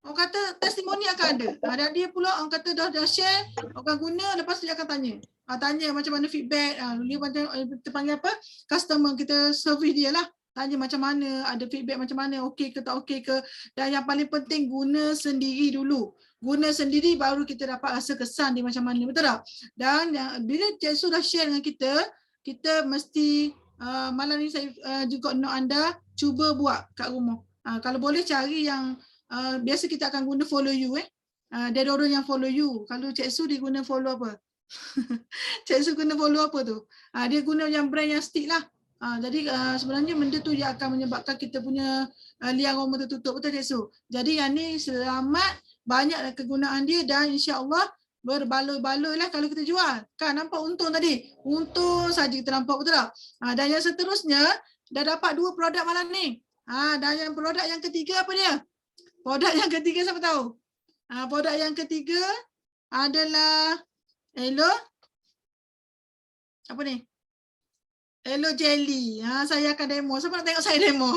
orang kata testimoni akan ada. Dan dia pula orang kata dah share, orang guna lepas tu dia akan tanya. Tanya macam mana feedback, dia macam kita panggil apa? Customer kita service dia lah. Tanya macam mana, ada feedback macam mana, okey ke tak okey ke. Dan yang paling penting guna sendiri dulu. Guna sendiri baru kita dapat rasa kesan dia macam mana, betul tak? Dan bila Cik Su dah share dengan kita mesti malam ni saya juga nak anda cuba buat kat rumah. Kalau boleh cari yang biasa kita akan guna follow you deodorant yang follow you. Kalau Cik Su dia guna follow apa? Cik Su guna follow apa tu? Dia guna yang brand yang stick lah. Jadi sebenarnya benda tu dia akan menyebabkan kita punya liang aroma tertutup, betul Cik Su? Jadi yang ni selamat, banyak kegunaan dia dan insya-Allah berbaloi-baloi lah kalau kita jual. Kan nampak untung tadi? Untung saja kita nampak, betul tak? Dan yang seterusnya dah dapat 2 produk malam ni. Dan yang produk yang ketiga apa dia? Produk yang ketiga siapa tahu? Produk yang ketiga adalah Elo apa ni? Elo Jelly. Saya akan demo. Siapa nak tengok saya demo?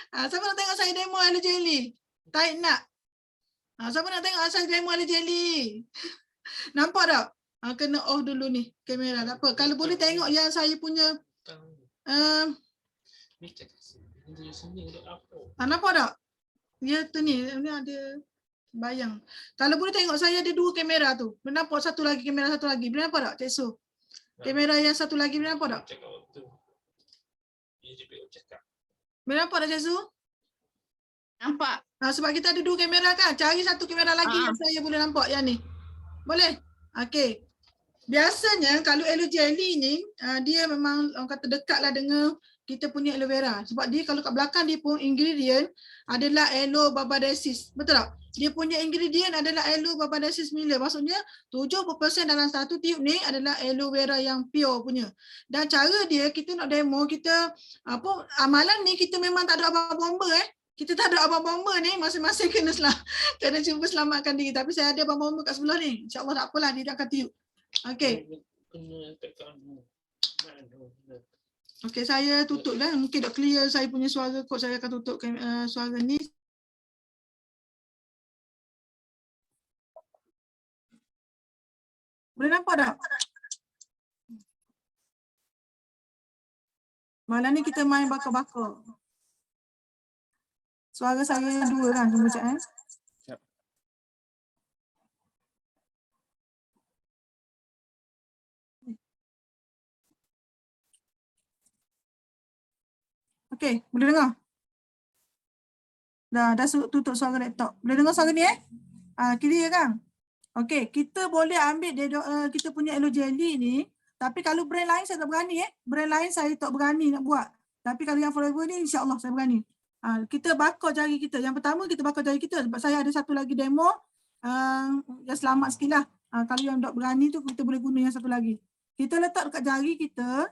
Siapa nak tengok saya demo Elo Jelly? Tak nak. Siapa nak tengok saya demo Elo Jelly? Nampak tak? Kena off dulu ni kamera. Tak apa. Kalau boleh tengok yang saya punya nampak tak? Dia tu ni ada bayang. Kalau boleh tengok saya ada 2 kamera tu. Boleh nampak satu lagi kamera satu lagi. Boleh nampak tak Cik Su? Kamera yang satu lagi boleh nampak tak? Boleh nampak tak Cik Su? Nampak. Sebab kita ada 2 kamera kan. Cari satu kamera lagi yang saya boleh nampak yang ni. Boleh? Okey. Biasanya kalau aloe jelly ni dia memang orang kata dekatlah dengan kita punya aloe vera. Sebab dia kalau kat belakang dia pun ingredient adalah aloe babadensis. Betul tak? Dia punya ingredient adalah aloe babadensis mila. Maksudnya 70% dalam satu tiup ni adalah aloe vera yang pure punya. Dan cara dia kita nak demo kita amalan ni kita memang tak ada abang bomba Kita tak ada abang bomba ni, masing-masing kena cuba selamatkan diri. Tapi saya ada abang bomba kat sebelah ni. InsyaAllah tak apalah dia akan tiup. Okey. Okey, saya tutup dah. Mungkin tak clear saya punya suara kot. Saya akan tutup suara ni. Boleh nampak tak? Malam ni kita main bakar-bakar. Suara saya 2 kan? Tunggu sekejap Okey, boleh dengar? Dah tutup suara laptop. Boleh dengar suara ni clear kan? Okey, kita boleh ambil kita punya aloe jelly ni, tapi kalau brand lain saya tak berani Brand lain saya tak berani nak buat. Tapi kalau yang Forever ni insya-Allah saya berani. Kita bakar jari kita. Yang pertama kita bakar jari kita sebab saya ada satu lagi demo yang selamat sikit lah. Kalau yang tak berani tu kita boleh guna yang satu lagi. Kita letak dekat jari kita.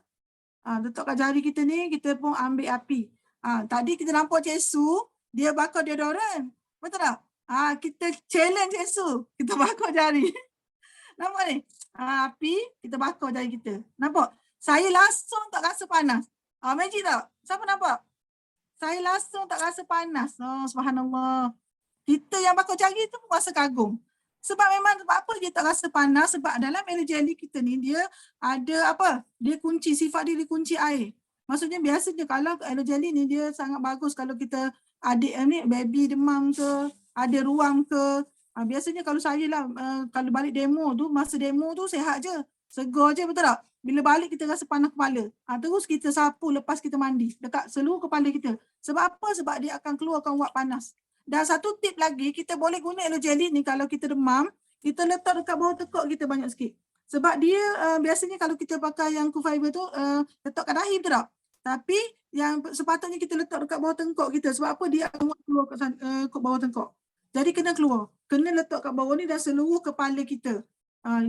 Letak kat jari kita ni, kita pun ambil api. Tadi kita nampak Cik Su, dia bakar deodorant. Betul tak? Kita challenge Cik Su. Kita bakar jari. Nampak ni? Api, kita bakar jari kita. Nampak? Saya langsung tak rasa panas. Magic tak? Siapa nampak? saya langsung tak rasa panas. Oh, subhanallah. Kita yang bakar jari tu pun rasa kagum. Sebab memang sebab apa dia tak rasa panas? Sebab dalam aloe jelly kita ni dia ada apa? Dia kunci, sifat dia kunci air. Maksudnya biasanya kalau aloe jelly ni dia sangat bagus kalau kita adik ni baby demam ke, ada ruam ke. Biasanya kalau saya lah, kalau balik demo tu, masa demo tu sehat je. Segar je, betul tak? Bila balik kita rasa panas kepala. Terus kita sapu lepas kita mandi dekat seluruh kepala kita. Sebab apa? Sebab dia akan keluarkan uap panas. Dan satu tip lagi, kita boleh guna aloe jelly ni kalau kita demam, kita letak dekat bawah tekak kita banyak sikit. Sebab dia biasanya kalau kita pakai yang Q-Fiber tu, letak kat dahi, betul tak? Tapi yang sepatutnya kita letak dekat bawah tengkok kita. Sebab apa? Dia akan keluar kat bawah tengkok. Jadi kena keluar. Kena letak kat bawah ni dan seluruh kepala kita.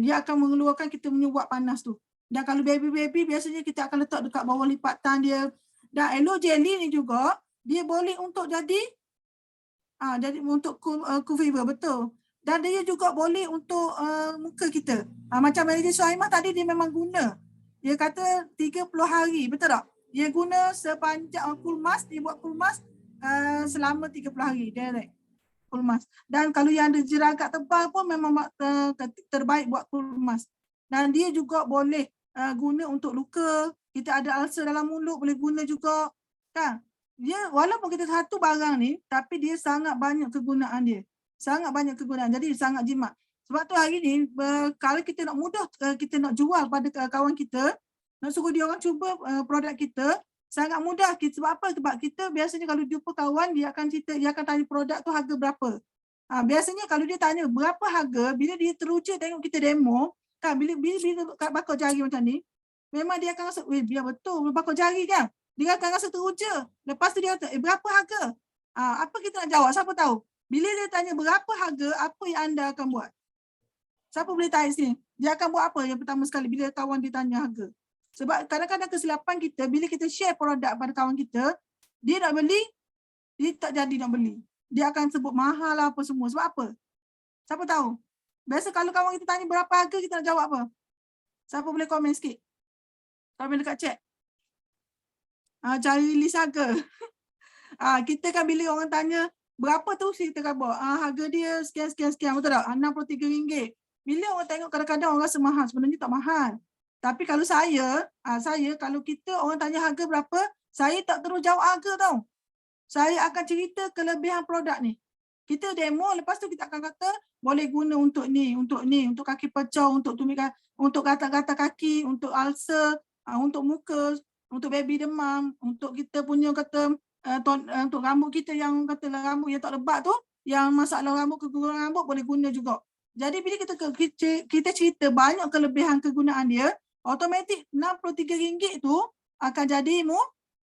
Dia akan mengeluarkan kita punya uap panas tu. Dan kalau baby-baby biasanya kita akan letak dekat bawah lipatan dia. Dan aloe jelly ni juga, dia boleh untuk jadi untuk Q-Fiber, betul. Dan dia juga boleh untuk muka kita. Macam Manager Suhaimah tadi dia memang guna. Dia kata 30 hari, betul tak? Dia guna sepanjang cool mask, dia buat cool mask selama 30 hari direct. Cool mask. Dan kalau yang ada jeragat tebal pun memang terbaik buat cool mask. Dan dia juga boleh guna untuk luka. Kita ada ulcer dalam mulut boleh guna juga. Kan? Dia walaupun kita satu barang ni tapi dia sangat banyak kegunaan dia. Sangat banyak kegunaan. Jadi sangat jimat. Sebab tu hari ni kalau kita nak mudah kita nak jual pada kawan kita, nak suruh dia orang cuba produk kita, sangat mudah. Sebab apa? Sebab kita biasanya kalau jumpa kawan dia akan cerita, dia akan tanya produk tu harga berapa. Biasanya kalau dia tanya berapa harga, bila dia teruja tengok kita demo, kan bila bakar jari macam ni, memang dia akan rasa, biar betul bakar jari kan. Dia akan rasa teruja. Lepas tu dia kata, berapa harga? Apa kita nak jawab? Siapa tahu? Bila dia tanya berapa harga, apa yang anda akan buat? Siapa boleh tahu sini? Dia akan buat apa yang pertama sekali bila kawan dia tanya harga? Sebab kadang-kadang kesilapan kita, bila kita share produk pada kawan kita, dia nak beli, dia tak jadi nak beli. Dia akan sebut mahal lah apa semua. Sebab apa? Siapa tahu? Biasa kalau kawan kita tanya berapa harga, kita nak jawab apa? Siapa boleh komen sikit? Komen dekat chat. Cari list harga. Kita kan bila orang tanya berapa tu kita kan bawa. Harga dia sekian, betul tak? RM63. Bila orang tengok kadang-kadang orang rasa mahal, sebenarnya tak mahal. Tapi kalau saya kalau kita orang tanya harga berapa, saya tak terus jawab harga tau. Saya akan cerita kelebihan produk ni. Kita demo, lepas tu kita akan kata boleh guna untuk ni, untuk kaki pecah, untuk tumit, untuk gatal-gatal kaki, untuk ulcer, untuk muka, untuk baby demam, untuk kita punya kata untuk rambut kita yang katalah rambut yang tak lebat tu, yang masalah rambut, kekurangan rambut boleh guna juga. Jadi bila kita cerita banyak kelebihan kegunaan dia, automatik RM63 tu akan jadi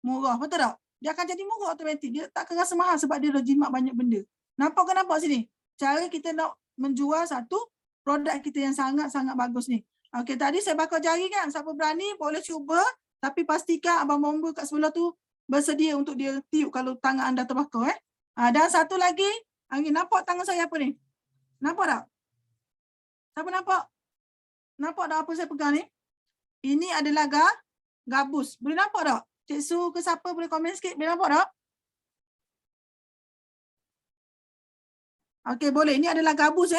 murah, betul tak? Dia akan jadi murah automatik. Dia tak akan rasa mahal sebab dia dah jimat banyak benda. Nampak sini? Cara kita nak menjual satu produk kita yang sangat-sangat bagus ni. Okey, tadi saya bakar jari kan. Siapa berani boleh cuba. Tapi pastikan Abang Bomba kat sebelah tu bersedia untuk dia tiup kalau tangan anda terbakar. Dan satu lagi, nampak tangan saya apa ni? Nampak tak? Siapa nampak? Nampak tak apa saya pegang ni? Ini adalah gabus. Boleh nampak tak? Cik Su ke siapa boleh komen sikit? Boleh nampak tak? Okey, boleh. Ini adalah gabus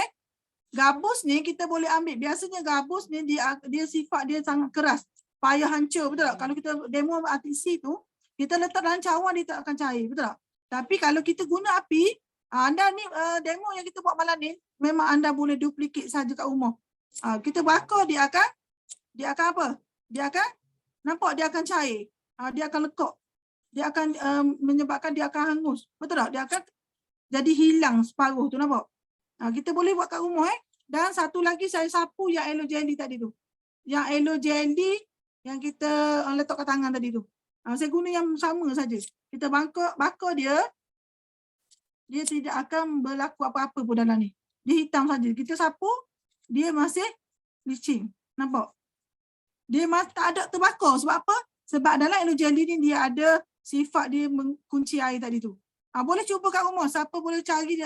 Gabus ni kita boleh ambil. Biasanya gabus ni dia sifat dia sangat keras. Payah hancur, betul tak? Kalau kita demo RTC tu, kita letak dalam cawan dia tak akan cair, betul tak? Tapi kalau kita guna api, anda ni demo yang kita buat malam ni, memang anda boleh duplicate saja kat rumah. Kita bakar dia akan apa? Dia akan nampak dia akan cair. Dia akan lekuk. Dia akan menyebabkan dia akan hangus. Betul tak? Dia akan jadi hilang separuh tu, nampak? Kita boleh buat kat rumah Dan satu lagi saya sapu yang aloe jelly tadi tu. Yang aloe jelly yang kita letak kat tangan tadi tu. Saya guna yang sama saja. Kita bakar dia tidak akan berlaku apa-apa pun dalam ni. Dia hitam saja. Kita sapu, dia masih licin. Nampak? Dia tak ada terbakar. Sebab apa? Sebab dalam aloe jelly ni dia ada sifat dia mengunci air tadi tu. Boleh cuba kat rumah. Siapa boleh cari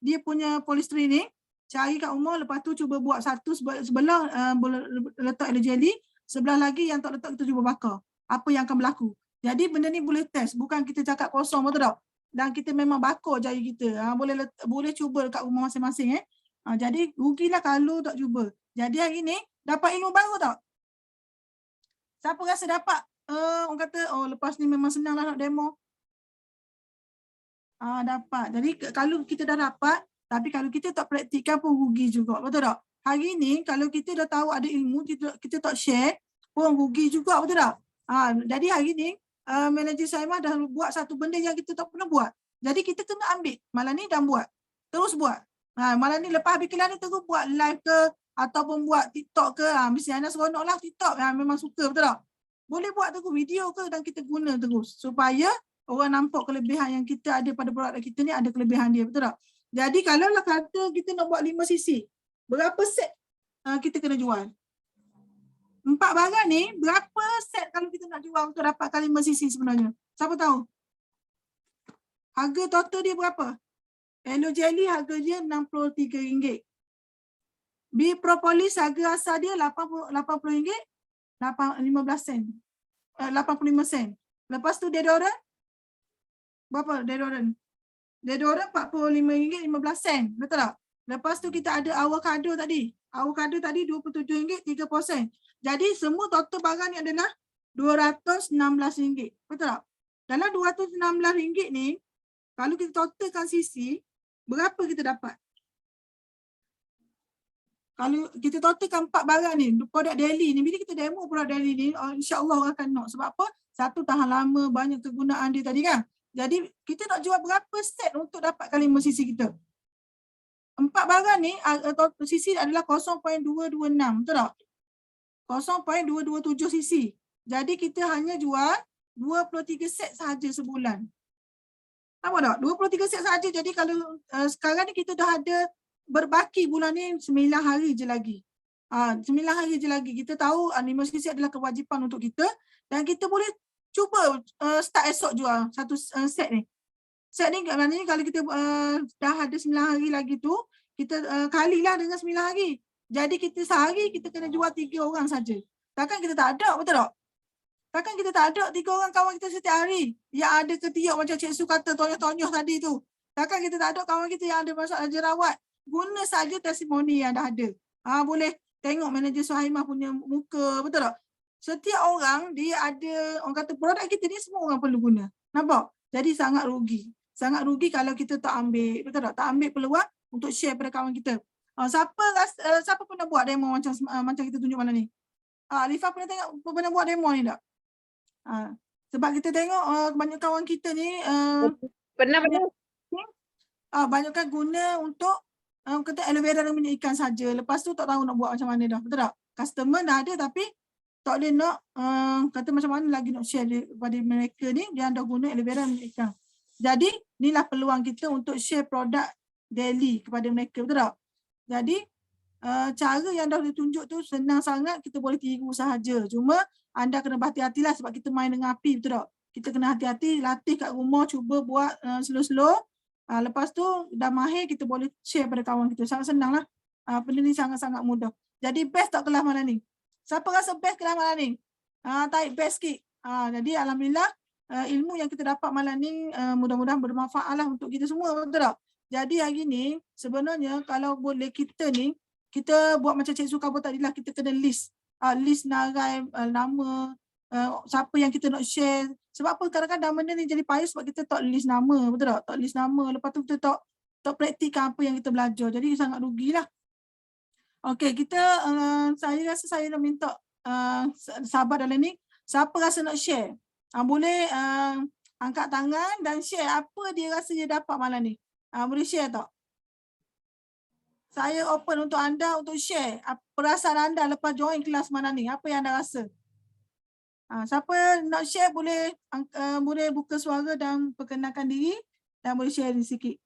dia punya polystyrene ni. Cari kat rumah. Lepas tu cuba buat satu sebelah boleh letak aloe jelly. Sebelah lagi yang tak letak kita cuba bakar. Apa yang akan berlaku? Jadi benda ni boleh test, bukan kita cakap kosong, betul tak? Dan kita memang bakar jari kita. Boleh cuba kat rumah masing-masing. Jadi rugilah kalau tak cuba. Jadi hari ni dapat ilmu baru tak? Siapa rasa dapat? Orang kata, oh lepas ni memang senang lah nak demo. Dapat. Jadi kalau kita dah dapat, tapi kalau kita tak praktikkan pun rugi juga. Betul tak? Hari ni kalau kita dah tahu ada ilmu, kita tak share, pun rugi juga. Betul tak? Jadi hari ni, manager Saimah dah buat satu benda yang kita tak pernah buat. Jadi kita kena ambil. Malam ni dah buat. Terus buat. Malam ni lepas habis kelas ni terus buat live ke ataupun buat TikTok ke. Mesti Ana seronok lah TikTok. Memang suka, betul tak? Boleh buat terus video ke dan kita guna terus. Supaya orang nampak kelebihan yang kita ada pada produk kita ni, ada kelebihan dia, betul tak? Jadi kalau lah kata kita nak buat 5 sisi, berapa set kita kena jual? 4 barang ni, berapa set kalau kita nak jual untuk dapatkan 5 sisi sebenarnya? Siapa tahu? Harga total dia berapa? Hello Jelly harga dia RM63. Bee Propolis harga asal dia RM80, 15 sen. 85 sen. Lepas tu deodorant berapa deodorant? Deodorant RM45.15, betul tak? Lepas tu kita ada avocado tadi. Avocado tadi RM27.30. Jadi semua total barang ni adalah RM216. Betul tak? Dalam RM216 ni, kalau kita totalkan sisi, berapa kita dapat? Kalau kita totalkan 4 barang ni, produk daily ni, bila kita demo produk daily ni, insya-Allah orang akan nak. Sebab apa? Satu, tahan lama, banyak kegunaan dia tadi kan. Jadi kita nak jual berapa set untuk dapatkan 5 sisi kita? 4 barang ni, sisi adalah 0.226, betul tak? 0.227 sisi. Jadi kita hanya jual 23 set sahaja sebulan. Apa tak? 23 set sahaja. Jadi kalau sekarang ni kita dah ada berbaki bulan ni 9 hari je lagi. 9 hari je lagi. Kita tahu 5 sisi adalah kewajipan untuk kita dan kita boleh cuba start esok jual satu set ni. Set ni maknanya kalau kita dah ada 9 hari lagi tu, kita kalilah dengan 9 hari. Jadi kita sehari kita kena jual 3 orang saja. Takkan kita tak ada, betul tak? Takkan kita tak ada 3 orang kawan kita setiap hari yang ada ketiak macam Cik Su kata tonyoh-tonyoh tadi tu. Takkan kita tak ada kawan kita yang ada masalah jerawat. Guna saja testimoni yang dah ada. Boleh tengok manager Suhaimah punya muka, betul tak? Setiap orang dia ada, orang kata produk kita ni semua orang perlu guna. Nampak? Jadi sangat rugi. Sangat rugi kalau kita tak ambil, betul tak? Tak ambil peluang untuk share pada kawan kita. Siapa pernah buat demo macam kita tunjuk mana ni? Alifah pernah buat demo ni tak? Sebab kita tengok banyak kawan kita ni Pernah. banyakkan guna untuk kata aloe vera dan minyak ikan saja. Lepas tu tak tahu nak buat macam mana dah. Betul tak? Customer dah ada tapi tak boleh nak kata macam mana lagi nak share kepada mereka ni, dia dah guna aloe vera dan minyak ikan. Jadi inilah peluang kita untuk share produk daily kepada mereka. Betul tak? Jadi cara yang dah ditunjuk tu senang sangat, kita boleh tiru sahaja. Cuma anda kena berhati-hatilah sebab kita main dengan api, betul tak? Kita kena hati-hati, latih kat rumah, cuba buat slow-slow. Lepas tu dah mahir, kita boleh share pada kawan kita. Sangat senang lah. Benda ni sangat-sangat mudah. Jadi best tak kelas malam ni? Siapa rasa best kelas malam ni? Tarik best sikit. Jadi alhamdulillah ilmu yang kita dapat malam ni mudah-mudahan bermanfaat lah untuk kita semua, betul tak? Jadi hari ni sebenarnya kalau boleh kita ni, kita buat macam Cik Su cover tadi lah, kita kena list narai nama, siapa yang kita nak share. Sebab apa kadang-kadang benda ni jadi payah sebab kita tak list nama, betul tak? Tak list nama, lepas tu kita tak praktikkan apa yang kita belajar. Jadi sangat rugilah. Okey, saya rasa saya nak minta sahabat dalam ni, siapa rasa nak share? Boleh angkat tangan dan share apa dia rasa dia dapat malam ni. Boleh share tak? Saya open untuk anda untuk share perasaan anda lepas join kelas malam ni. Apa yang anda rasa? Siapa nak share boleh buka suara dan perkenalkan diri dan boleh share sikit.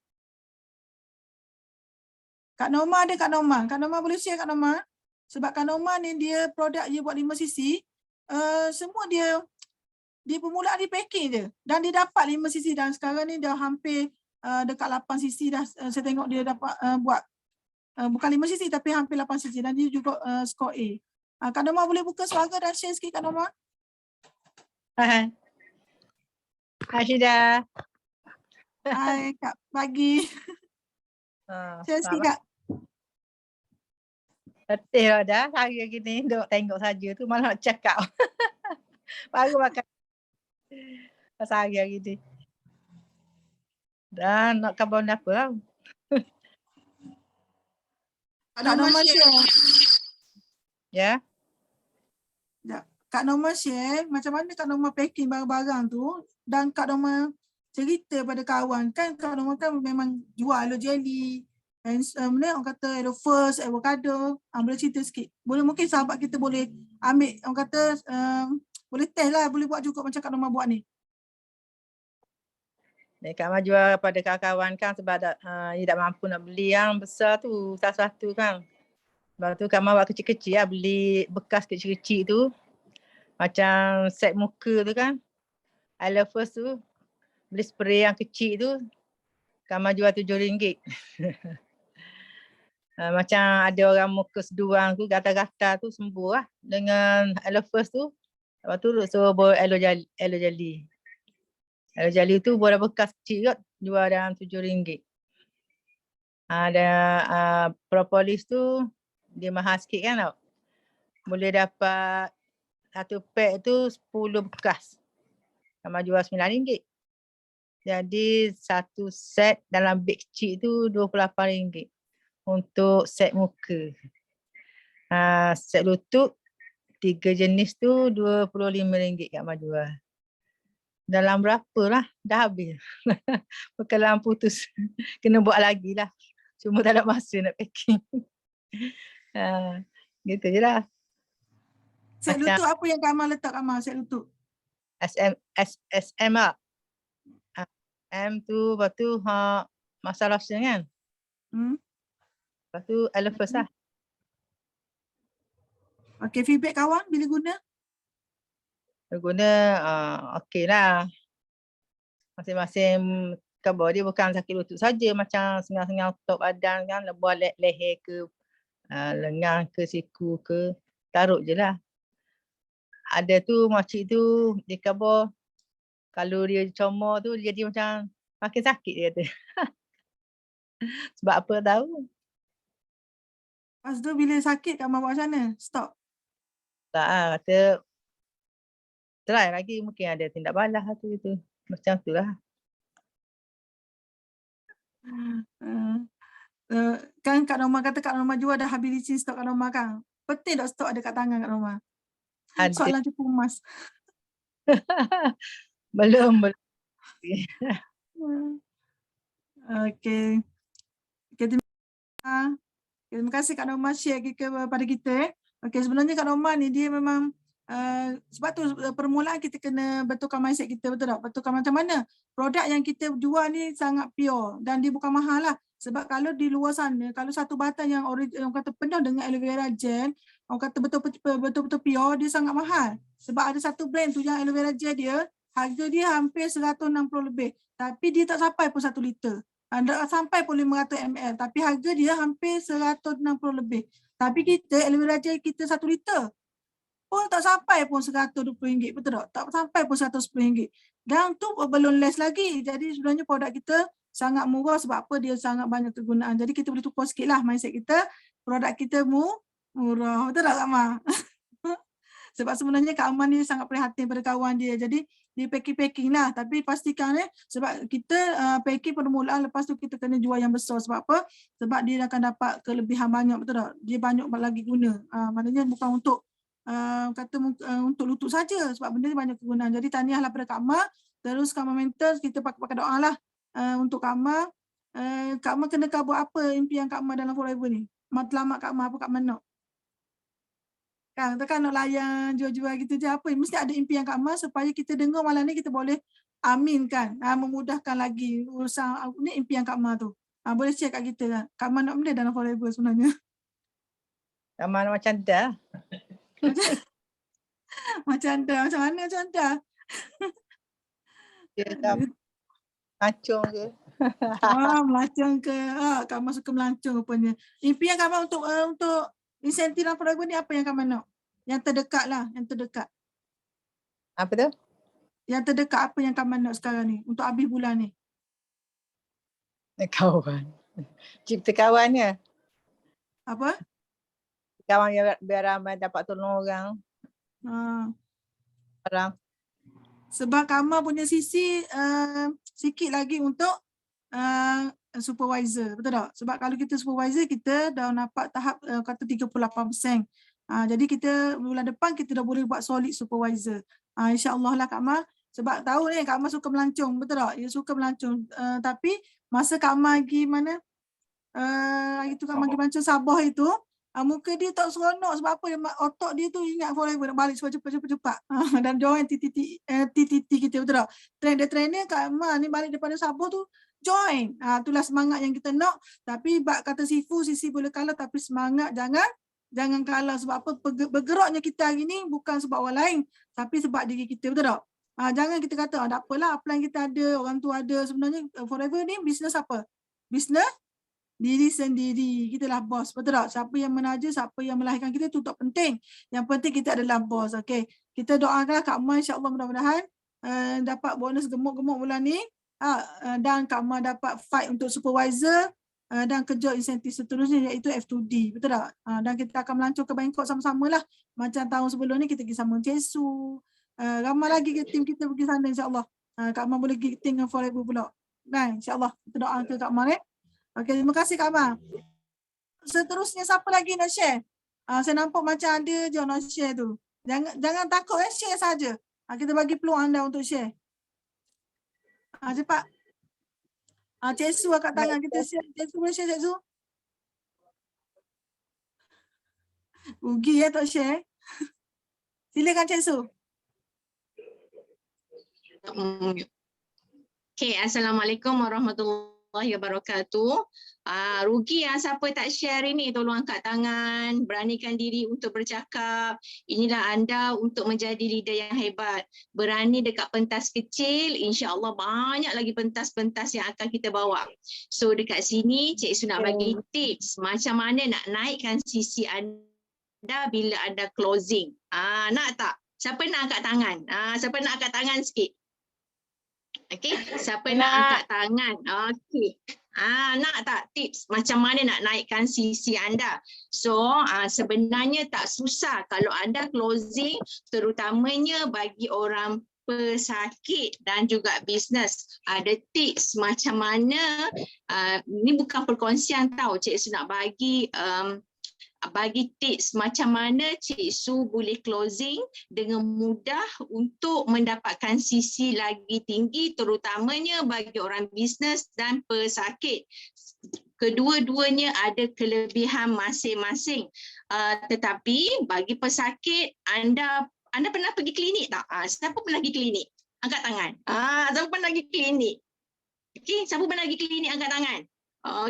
Kak Norma ada Kak Norma. Kak Norma boleh share Kak Norma. Sebab Kak Norma ni dia produk dia buat 5 sisi. Semua dia permulaan dia packing je. Dan dia dapat 5 sisi dan sekarang ni dah hampir dekat 8 sisi dah. Saya tengok dia dapat buat. Bukan 5 sisi tapi hampir 8 sisi dan dia juga skor A. Kak Norma boleh buka suara dan share sikit Kak Norma? Syida. Hai Kak Pagi. Saya sikit Kak. Letih lah dah. Hari gini duk tengok saja tu malah nak cakap. Baru makan. Pasal hari ni. Dan nak kabar apa lah. Kak Norma share. Ya. Kak Norma share macam mana Kak Norma packing barang-barang tu dan Kak Norma cerita pada kawan kan Kak Norma kan memang jual aloe jelly dan orang kata aloe first, avocado. Boleh cerita sikit. Boleh mungkin sahabat kita boleh ambil orang kata boleh test lah, boleh buat juga macam Kak Norma buat ni. Kak Norma jual pada kawan-kawan kan sebab dia tak mampu nak beli yang besar tu satu-satu kan. Lepas tu Kak Norma buat kecil-kecil lah, beli bekas kecil-kecil tu. Macam set muka tu kan. Aloe first tu. Beli spray yang kecil tu. Kak Norma jual RM7. Macam ada orang muka seduang tu, gatal-gatal tu sembuh lah. Dengan aloe first tu. Lepas tu suruh buat aloe jelly. Aloe jelly tu buat bekas kecil kot. Jual dalam RM7. Ada propolis tu. Dia mahal sikit kan tau. Boleh dapat satu pack tu 10 bekas. Sama jual RM9. Jadi satu set dalam beg kecil tu RM28 untuk set muka. Set lutut 3 jenis tu RM25 Kak Mak jual. Dalam berapa lah? Dah habis. Bekalan putus. Kena buat lagi lah. Cuma tak ada masa nak packing. Gitu je lah. Set lutut apa yang Kak Mak letak Kak Mak set lutut? SM lah. M tu, lepas tu masalah kan? Lepas tu aloe first lah. Okay, feedback kawan bila guna? Guna okey lah. Masing-masing kabar dia bukan sakit lutut saja, macam sengal-sengal top badan kan, lebar leher ke, lengan ke, siku ke, taruh je lah. Ada tu makcik tu dia kabar kalau dia comor tu dia jadi macam makin sakit dia kata. Sebab apa tahu. Lepas tu bila sakit Kak Mak buat macam mana? Stop? Tak lah, kata try lagi, mungkin ada tindak balas tu gitu. Macam tu lah. Kan Kak Norma kata Kak Norma jual dah habis licin stok Kak Norma kan? Penting tak stok ada kat tangan Kak Norma? Ada. Soalan cukup emas. Belum. Okay. Terima kasih Kak Norma share kepada kita. Okay, sebenarnya Kak Norma ni dia memang sebab tu permulaan kita kena betulkan mindset kita, betul tak? Betulkan macam mana produk yang kita jual ni sangat pure dan dia bukan mahal lah. Sebab kalau di luar sana, kalau satu batang yang orang kata penuh dengan aloe vera gel, orang kata betul-betul pure, dia sangat mahal. Sebab ada satu brand tu yang aloe vera gel dia, harga dia hampir 160 lebih. Tapi dia tak sampai pun 1 liter. Tak sampai pun 500 ml. Tapi harga dia hampir 160 lebih. Tapi kita, aloe vera gel kita 1 liter pun tak sampai pun RM120, betul tak? Tak sampai pun RM110. Dan tu belum less lagi. Jadi sebenarnya produk kita sangat murah sebab apa? Dia sangat banyak kegunaan. Jadi kita boleh tukar sikit lah mindset kita. Produk kita murah. Betul tak Kak Mak? Sebab sebenarnya Kak Aman ni sangat prihatin pada kawan dia. Jadi dia packing lah. Tapi pastikan sebab kita packing permulaan, lepas tu kita kena jual yang besar. Sebab apa? Sebab dia akan dapat kelebihan banyak, betul tak? Dia banyak lagi guna. Maknanya bukan untuk untuk lutut saja sebab benda ni banyak kegunaan. Jadi tahniahlah pada Kak Mak. Terus Kak Mak mentor, kita pakai doa lah untuk Kak Mak. Kak Mak kena buat apa impian Kak Mak dalam Forever ni? Matlamat Kak Mak apa Kak Mak nak? Kan, kita kan nak layan jual-jual gitu je apa. Mesti ada impian Kak Mak supaya kita dengar malam ni kita boleh aminkan. Memudahkan lagi urusan ni impian Kak Mak tu. Boleh share kat kita lah. Kak Mak nak benda dalam Forever sebenarnya. Kak Mak macam dah. Macam dah, macam mana macam dah? Dia dah melancong ke? Melancong ke? Kak Mak suka melancong rupanya. Impian Kak Mak untuk insentif dalam Forever ni apa yang Kak Mak nak? Yang terdekat lah, yang terdekat. Apa tu? yang terdekat apa yang Kamal nak sekarang ni untuk habis bulan ni? Kawan. Cipta kawannya. Apa? Kawan biar ramai dapat tolong orang. Orang. Sebab Kamal punya sisi sikit lagi untuk supervisor, betul tak? Sebab kalau kita supervisor, kita dah nampak tahap kata 38%. Jadi kita bulan depan kita dah boleh buat solid supervisor. InsyaAllah lah Kak Mal. Sebab tahu ni Kak Mal suka melancong, betul tak? Dia suka melancong. Tapi masa Kak Mal pergi mana? Itu Kak Mal pergi melancong Sabah itu, muka dia tak seronok sebab apa? Otak dia tu ingat forever nak balik cepat-cepat. Dan join TTT kita, betul tak? Trainer Kak Mal ni balik daripada Sabah tu join. Itulah semangat yang kita nak. Tapi bak kata Sifu, Sisi boleh kalah tapi semangat jangan kalah. Sebab apa? Bergeraknya kita hari ni bukan sebab orang lain tapi sebab diri kita, betul tak? Jangan kita kata tak apalah upline kita ada, orang tu ada. Sebenarnya forever ni bisnes apa? Bisnes diri sendiri. Kita lah bos, betul tak? Siapa yang menaja, siapa yang melahirkan kita tu tak penting. Yang penting kita adalah bos. Okay. Kita doakan Kak Mal insyaAllah mudah-mudahan dapat bonus gemuk-gemuk bulan ni. Dan Kak Mal dapat fight untuk supervisor dan kerja insentif seterusnya iaitu F2D, betul tak? Dan kita akan melancong ke Bangkok sama-sama lah. Macam tahun sebelum ni kita pergi sama Cik Su. Ramai lagi tim kita pergi sana insyaAllah. Kak Mal boleh pergi tim dengan Forever pula. Kan insyaAllah kita doa ke Kak Mal. Okay, terima kasih Kak Mal. Seterusnya siapa lagi nak share? Saya nampak macam ada je nak share tu. Jangan takut share saja. Kita bagi peluang anda untuk share. Cepat. Cik Su angkat tangan kita share. Cik Su boleh share Cik Su? Rugi tak share. Silakan Cik Su. Okay, Assalamualaikum warahmatullahi wabarakatuh. Rugi siapa tak share ini, tolong angkat tangan, beranikan diri untuk bercakap. Inilah anda untuk menjadi leader yang hebat. Berani dekat pentas kecil, insya-Allah banyak lagi pentas-pentas yang akan kita bawa. So dekat sini Cik Su nak bagi tips macam mana nak naikkan sisi anda bila anda closing. Nak tak? Siapa nak angkat tangan? Siapa nak angkat tangan sikit? Okey, siapa nak angkat tangan? Okey. Nak tak tips macam mana nak naikkan sisi anda? So sebenarnya tak susah kalau anda closing, terutamanya bagi orang pesakit dan juga bisnes. Ada tips macam mana, ini bukan perkongsian tahu, Cik Su nak bagi tips macam mana Cik Su boleh closing dengan mudah untuk mendapatkan sisi lagi tinggi, terutamanya bagi orang bisnes dan pesakit. Kedua-duanya ada kelebihan masing-masing. Tetapi bagi pesakit, anda pernah pergi klinik tak? Siapa pernah pergi klinik? Angkat tangan. Siapa pernah pergi klinik? Okey, siapa pernah pergi klinik angkat tangan?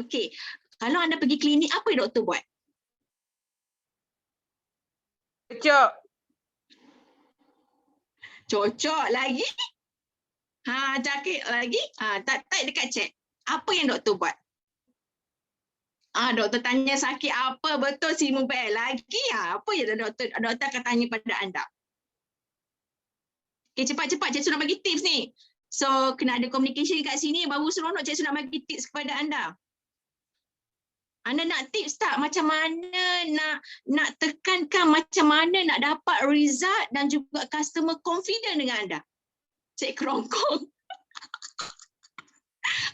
Okey. Kalau anda pergi klinik, apa yang doktor buat? Cocok lagi. Cakap lagi. Tak dekat cek. Apa yang doktor buat? Doktor tanya sakit apa, betul si mobile lagi. Apa yang doktor akan tanya pada anda? Okay, cepat-cepat Cik Su nak bagi tips ni. So kena ada communication kat sini baru seronok Cik Su nak bagi tips kepada anda. Anda nak tips tak macam mana nak tekankan macam mana nak dapat result dan juga customer confident dengan anda? Cek kerongkong.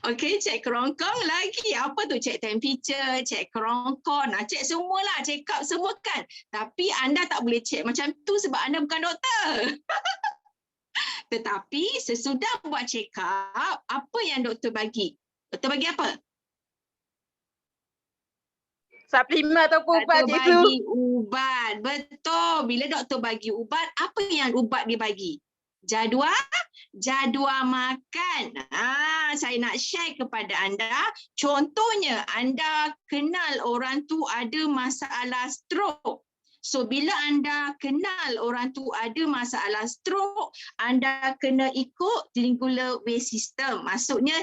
Okey, cek kerongkong lagi. Apa tu? Cek temperature, cek kerongkong. Cek semualah, check up semua kan. Tapi anda tak boleh cek macam tu sebab anda bukan doktor. Tetapi sesudah buat check up, apa yang doktor bagi? Doktor bagi apa? Suplemen ataupun ubat Doktor bagi ubat. Betul. Bila doktor bagi ubat, apa yang ubat dia bagi? Jadual makan. Saya nak share kepada anda. Contohnya, anda kenal orang tu ada masalah stroke. So, bila anda kenal orang tu ada masalah stroke, anda kena ikut glandular way system. Maksudnya,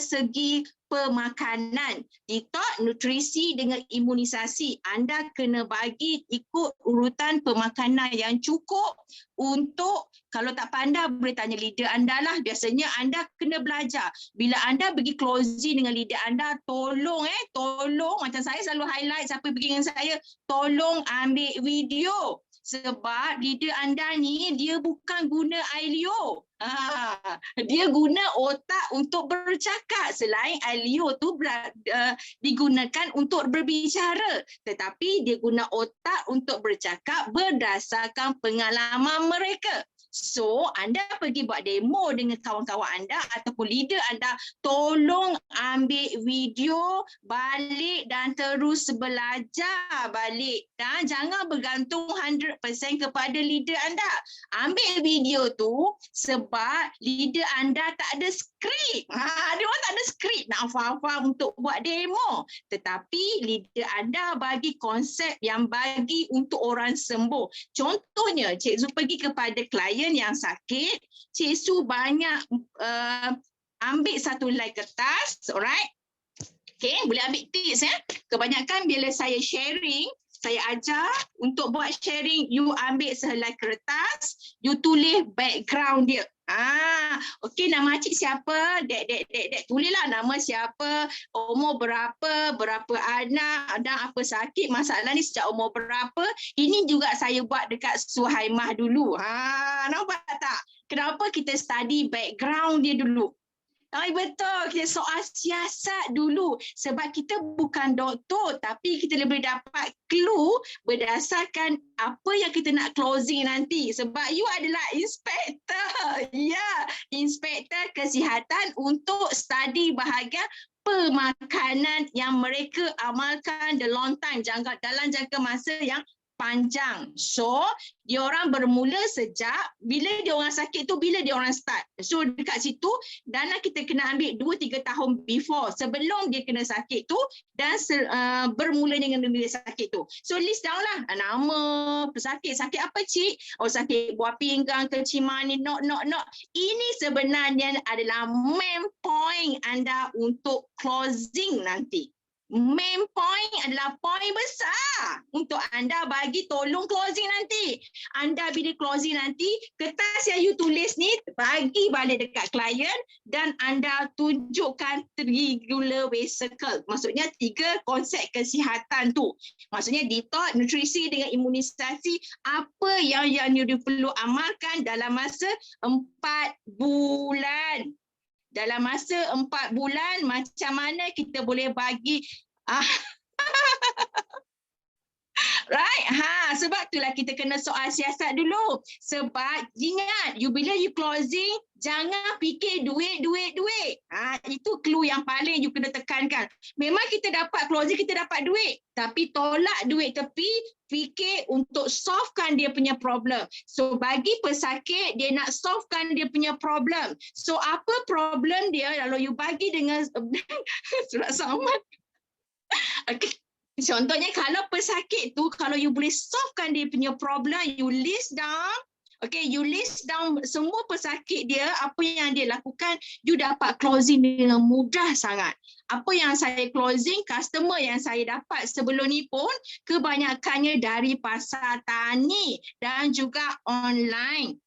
segi pemakanan. Detox, nutrisi dengan imunisasi. Anda kena bagi ikut urutan pemakanan yang cukup untuk, kalau tak pandai boleh tanya leader anda lah. Biasanya anda kena belajar. Bila anda pergi closing dengan leader anda, tolong macam saya selalu highlight siapa pergi dengan saya, tolong ambil video. Sebab leader anda ni dia bukan guna ILEO. Dia guna otak untuk bercakap. Selain ILEO tu digunakan untuk berbicara, tetapi dia guna otak untuk bercakap berdasarkan pengalaman mereka. So, anda pergi buat demo dengan kawan-kawan anda ataupun leader anda, tolong ambil video balik dan terus belajar balik. Dan jangan bergantung 100% kepada leader anda. Ambil video tu sebab leader anda tak ada skrip. Ada orang tak ada skrip nak faham untuk buat demo. Tetapi leader anda bagi konsep yang bagi untuk orang sembuh. Contohnya, Cik Zu pergi kepada klien yang sakit, Cik Su banyak ambil satu helai kertas, alright? Okay, boleh ambil tips ya. Kebanyakan bila saya sharing, saya ajar untuk buat sharing, you ambil sehelai kertas, you tulis background dia. Okey, nama cik siapa? Dek, tulislah nama siapa, umur berapa anak, dan apa sakit, masalah ni sejak umur berapa. Ini juga saya buat dekat Suhaimah dulu. Nampak tak? Kenapa kita study background dia dulu? Betul, kita soal siasat dulu. Sebab kita bukan doktor, tapi kita boleh dapat clue berdasarkan apa yang kita nak closing nanti. Sebab you adalah inspektor. Ya, inspektor kesihatan untuk study bahagian pemakanan yang mereka amalkan the long time, dalam jangka masa yang panjang. So, diorang bermula sejak bila diorang sakit tu, bila diorang start. So, dekat situ, dana kita kena ambil 2-3 tahun before, sebelum dia kena sakit tu dan bermula dengan dia sakit tu. So, list down lah. Nama, pesakit. Sakit apa, cik? Oh, sakit buah pinggang, keciman ni, not. Ini sebenarnya adalah main point anda untuk closing nanti. Main point adalah point besar untuk anda bagi tolong closing nanti. Anda bila closing nanti, kertas yang you tulis ni bagi balik dekat klien dan anda tunjukkan triangular way circle. Maksudnya 3 konsep kesihatan tu. Maksudnya detox, nutrisi dengan imunisasi, apa yang you perlu amalkan dalam masa 4 bulan. Dalam masa 4 bulan, macam mana kita boleh bagi right? Sebab itulah kita kena soal siasat dulu. Sebab ingat, bila you closing, jangan fikir duit. Itu clue yang paling you kena tekankan. Memang kita dapat closing, kita dapat duit. Tapi tolak duit tepi, fikir untuk solvekan dia punya problem. So bagi pesakit, dia nak solvekan dia punya problem. So apa problem dia, kalau you bagi dengan surat saman. Okay. Contohnya kalau pesakit tu, kalau you boleh solvekan dia punya problem, you list down. Okay, you list down semua pesakit dia, apa yang dia lakukan, you dapat closing dengan mudah sangat. Apa yang saya closing, customer yang saya dapat sebelum ni pun kebanyakannya dari pasar tani dan juga online.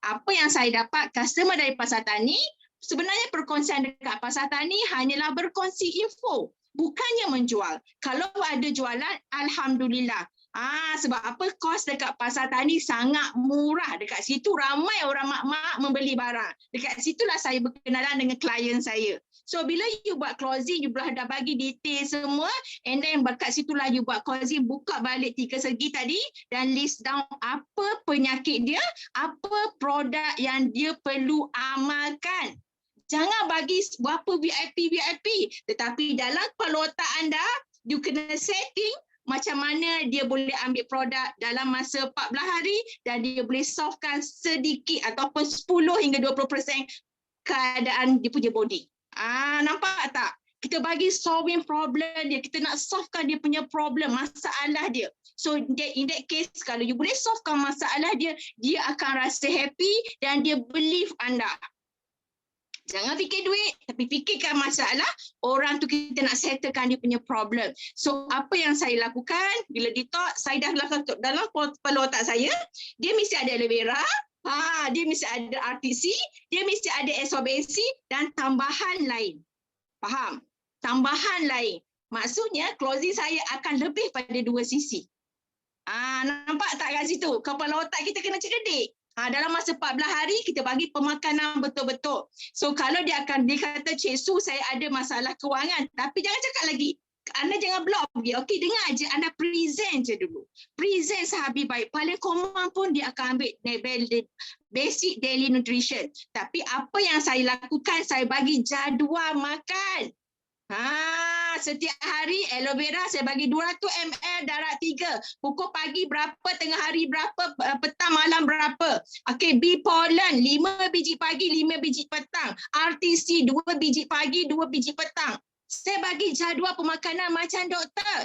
Apa yang saya dapat customer dari pasar tani, sebenarnya perkongsian dekat pasar tani hanyalah berkongsi info, bukannya menjual. Kalau ada jualan, alhamdulillah. Sebab apa? Kos dekat pasar tani sangat murah. Dekat situ ramai orang mak-mak membeli barang. Dekat situlah saya berkenalan dengan klien saya. So bila you buat closing, you dah bagi detail semua, and then dekat situlah you buat closing, buka balik 3 segi tadi dan list down apa penyakit dia, apa produk yang dia perlu amalkan. Jangan bagi berapa VIP, tetapi dalam kepala otak anda, you kena setting macam mana dia boleh ambil produk dalam masa 14 hari dan dia boleh solvekan sedikit ataupun 10 hingga 20% keadaan dia punya body. Nampak tak? Kita bagi solving problem dia, kita nak solvekan dia punya problem, masalah dia. So in that case, kalau you boleh solvekan masalah dia, dia akan rasa happy dan dia believe anda. Jangan fikir duit, tapi fikirkan masalah orang tu kita nak settlekan dia punya problem. So apa yang saya lakukan bila detox, saya dah lakukan dalam kepala otak saya, dia mesti ada aloe vera, dia mesti ada RTC, dia mesti ada SOBC dan tambahan lain. Faham? Tambahan lain. Maksudnya closing saya akan lebih pada 2 sisi. Nampak tak kat situ? Kepala otak kita kena cerdik. Dalam masa 14 hari kita bagi pemakanan betul-betul. So kalau dia kata Cik Su saya ada masalah kewangan, tapi jangan cakap lagi. Anda jangan block dia. Okey, dengar je, anda present je dulu. Present sehabis baik. Paling common pun dia akan ambil basic daily nutrition. Tapi apa yang saya lakukan, saya bagi jadual makan. Setiap hari aloe vera saya bagi 200 ml darab 3. Pukul pagi berapa, tengah hari berapa, petang malam berapa. Okey, bee pollen 5 biji pagi, 5 biji petang. RTC 2 biji pagi, 2 biji petang. Saya bagi jadual pemakanan macam doktor.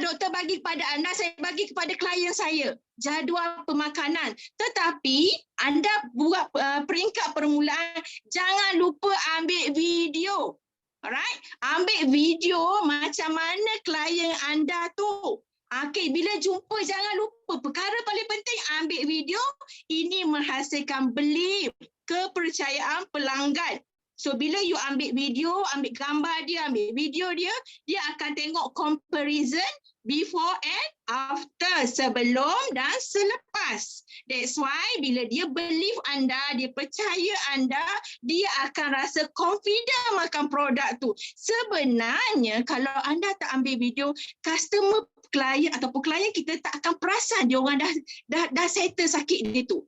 Doktor bagi kepada anda, saya bagi kepada klien saya. Jadual pemakanan. Tetapi anda buat peringkat permulaan, jangan lupa ambil video. Alright, ambil video macam mana klien anda tu. Okey, bila jumpa jangan lupa perkara paling penting ambil video. Ini menghasilkan belief, kepercayaan pelanggan. So bila you ambil video, ambil gambar dia, ambil video dia, dia akan tengok comparison before and after, sebelum dan selepas. That's why bila dia believe anda, dia percaya anda, dia akan rasa confident makan produk tu. Sebenarnya kalau anda tak ambil video, customer, klien ataupun klien kita tak akan perasan dia orang dah settle sakit dia tu.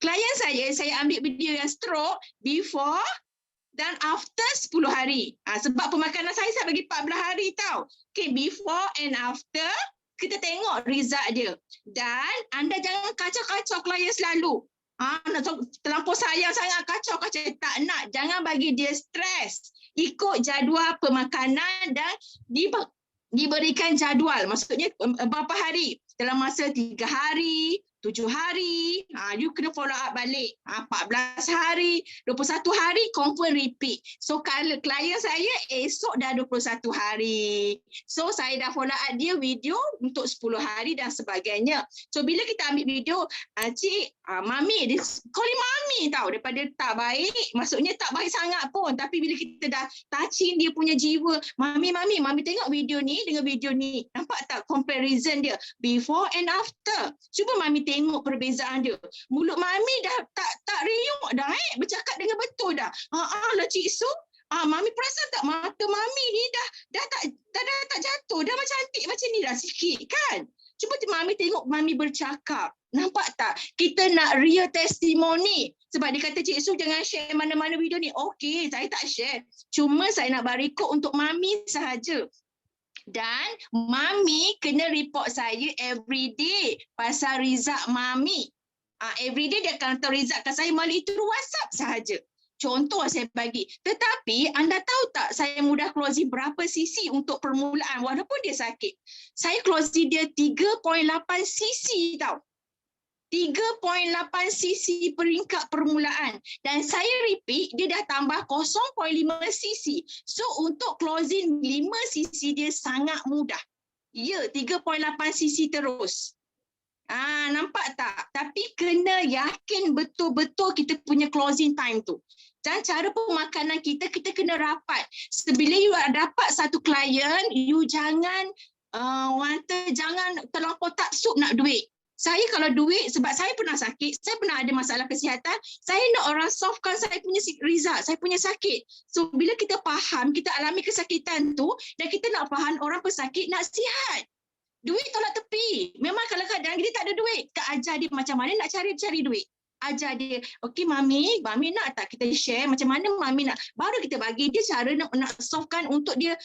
Klien saya ambil video yang stroke before dan after 10 hari. Sebab pemakanan saya bagi 14 hari tau. Okay, before and after, kita tengok result dia. Dan anda jangan kacau-kacau klien selalu. Terlampau sayang sangat kacau-kacau. Tak nak, jangan bagi dia stres. Ikut jadual pemakanan dan diberikan jadual. Maksudnya berapa hari? Dalam masa 3 hari, 7 hari, you kena follow up balik. 14 hari, 21 hari, confirm repeat. So kalau klien saya esok dah 21 hari. So saya dah follow up dia video untuk 10 hari dan sebagainya. So bila kita ambil video, cik, mami, dia calling mami tau, daripada tak baik, maksudnya tak baik sangat pun. Tapi bila kita dah touching dia punya jiwa, mami tengok video ni dengan video ni. Nampak tak comparison dia? Before and after. Cuba mami tengok perbezaan dia. Mulut mami dah tak riuk dah, bercakap dengan betul dah. Lah Cik Su, mami perasan tak mata mami ni dah tak jatuh, dah macam cantik macam ni dah sikit kan. Cuba mami tengok mami bercakap. Nampak tak? Kita nak real testimoni. Sebab dia kata Cik Su jangan share mana-mana video ni. Okey, saya tak share. Cuma saya nak bagi kod untuk mami sahaja. Dan mami kena report saya every day pasal result mami. Every day dia akan hantar result ke saya melalui itu WhatsApp sahaja. Contoh saya bagi. Tetapi anda tahu tak saya mudah closing berapa sisi untuk permulaan walaupun dia sakit. Saya closing dia 3.8 sisi tau. 3.8 sisi peringkat permulaan. Dan saya repeat, dia dah tambah 0.5 sisi. So untuk closing 5 sisi dia sangat mudah. Ya, 3.8 sisi terus. Nampak tak? Tapi kena yakin betul-betul kita punya closing time tu. Dan cara pemakanan kita kena rapat. Sebila you dapat satu klien, you jangan jangan terlampau taksub nak duit. Saya kalau duit, sebab saya pernah sakit, saya pernah ada masalah kesihatan, saya nak orang solvekan saya punya result, saya punya sakit. So bila kita faham, kita alami kesakitan tu dan kita nak faham orang pesakit nak sihat. Duit tolak tepi. Memang kadang-kadang kita tak ada duit. Kita ajar dia macam mana nak cari duit. Ajar dia, okey mami nak tak kita share macam mana mami nak. Baru kita bagi dia cara nak solvekan untuk dia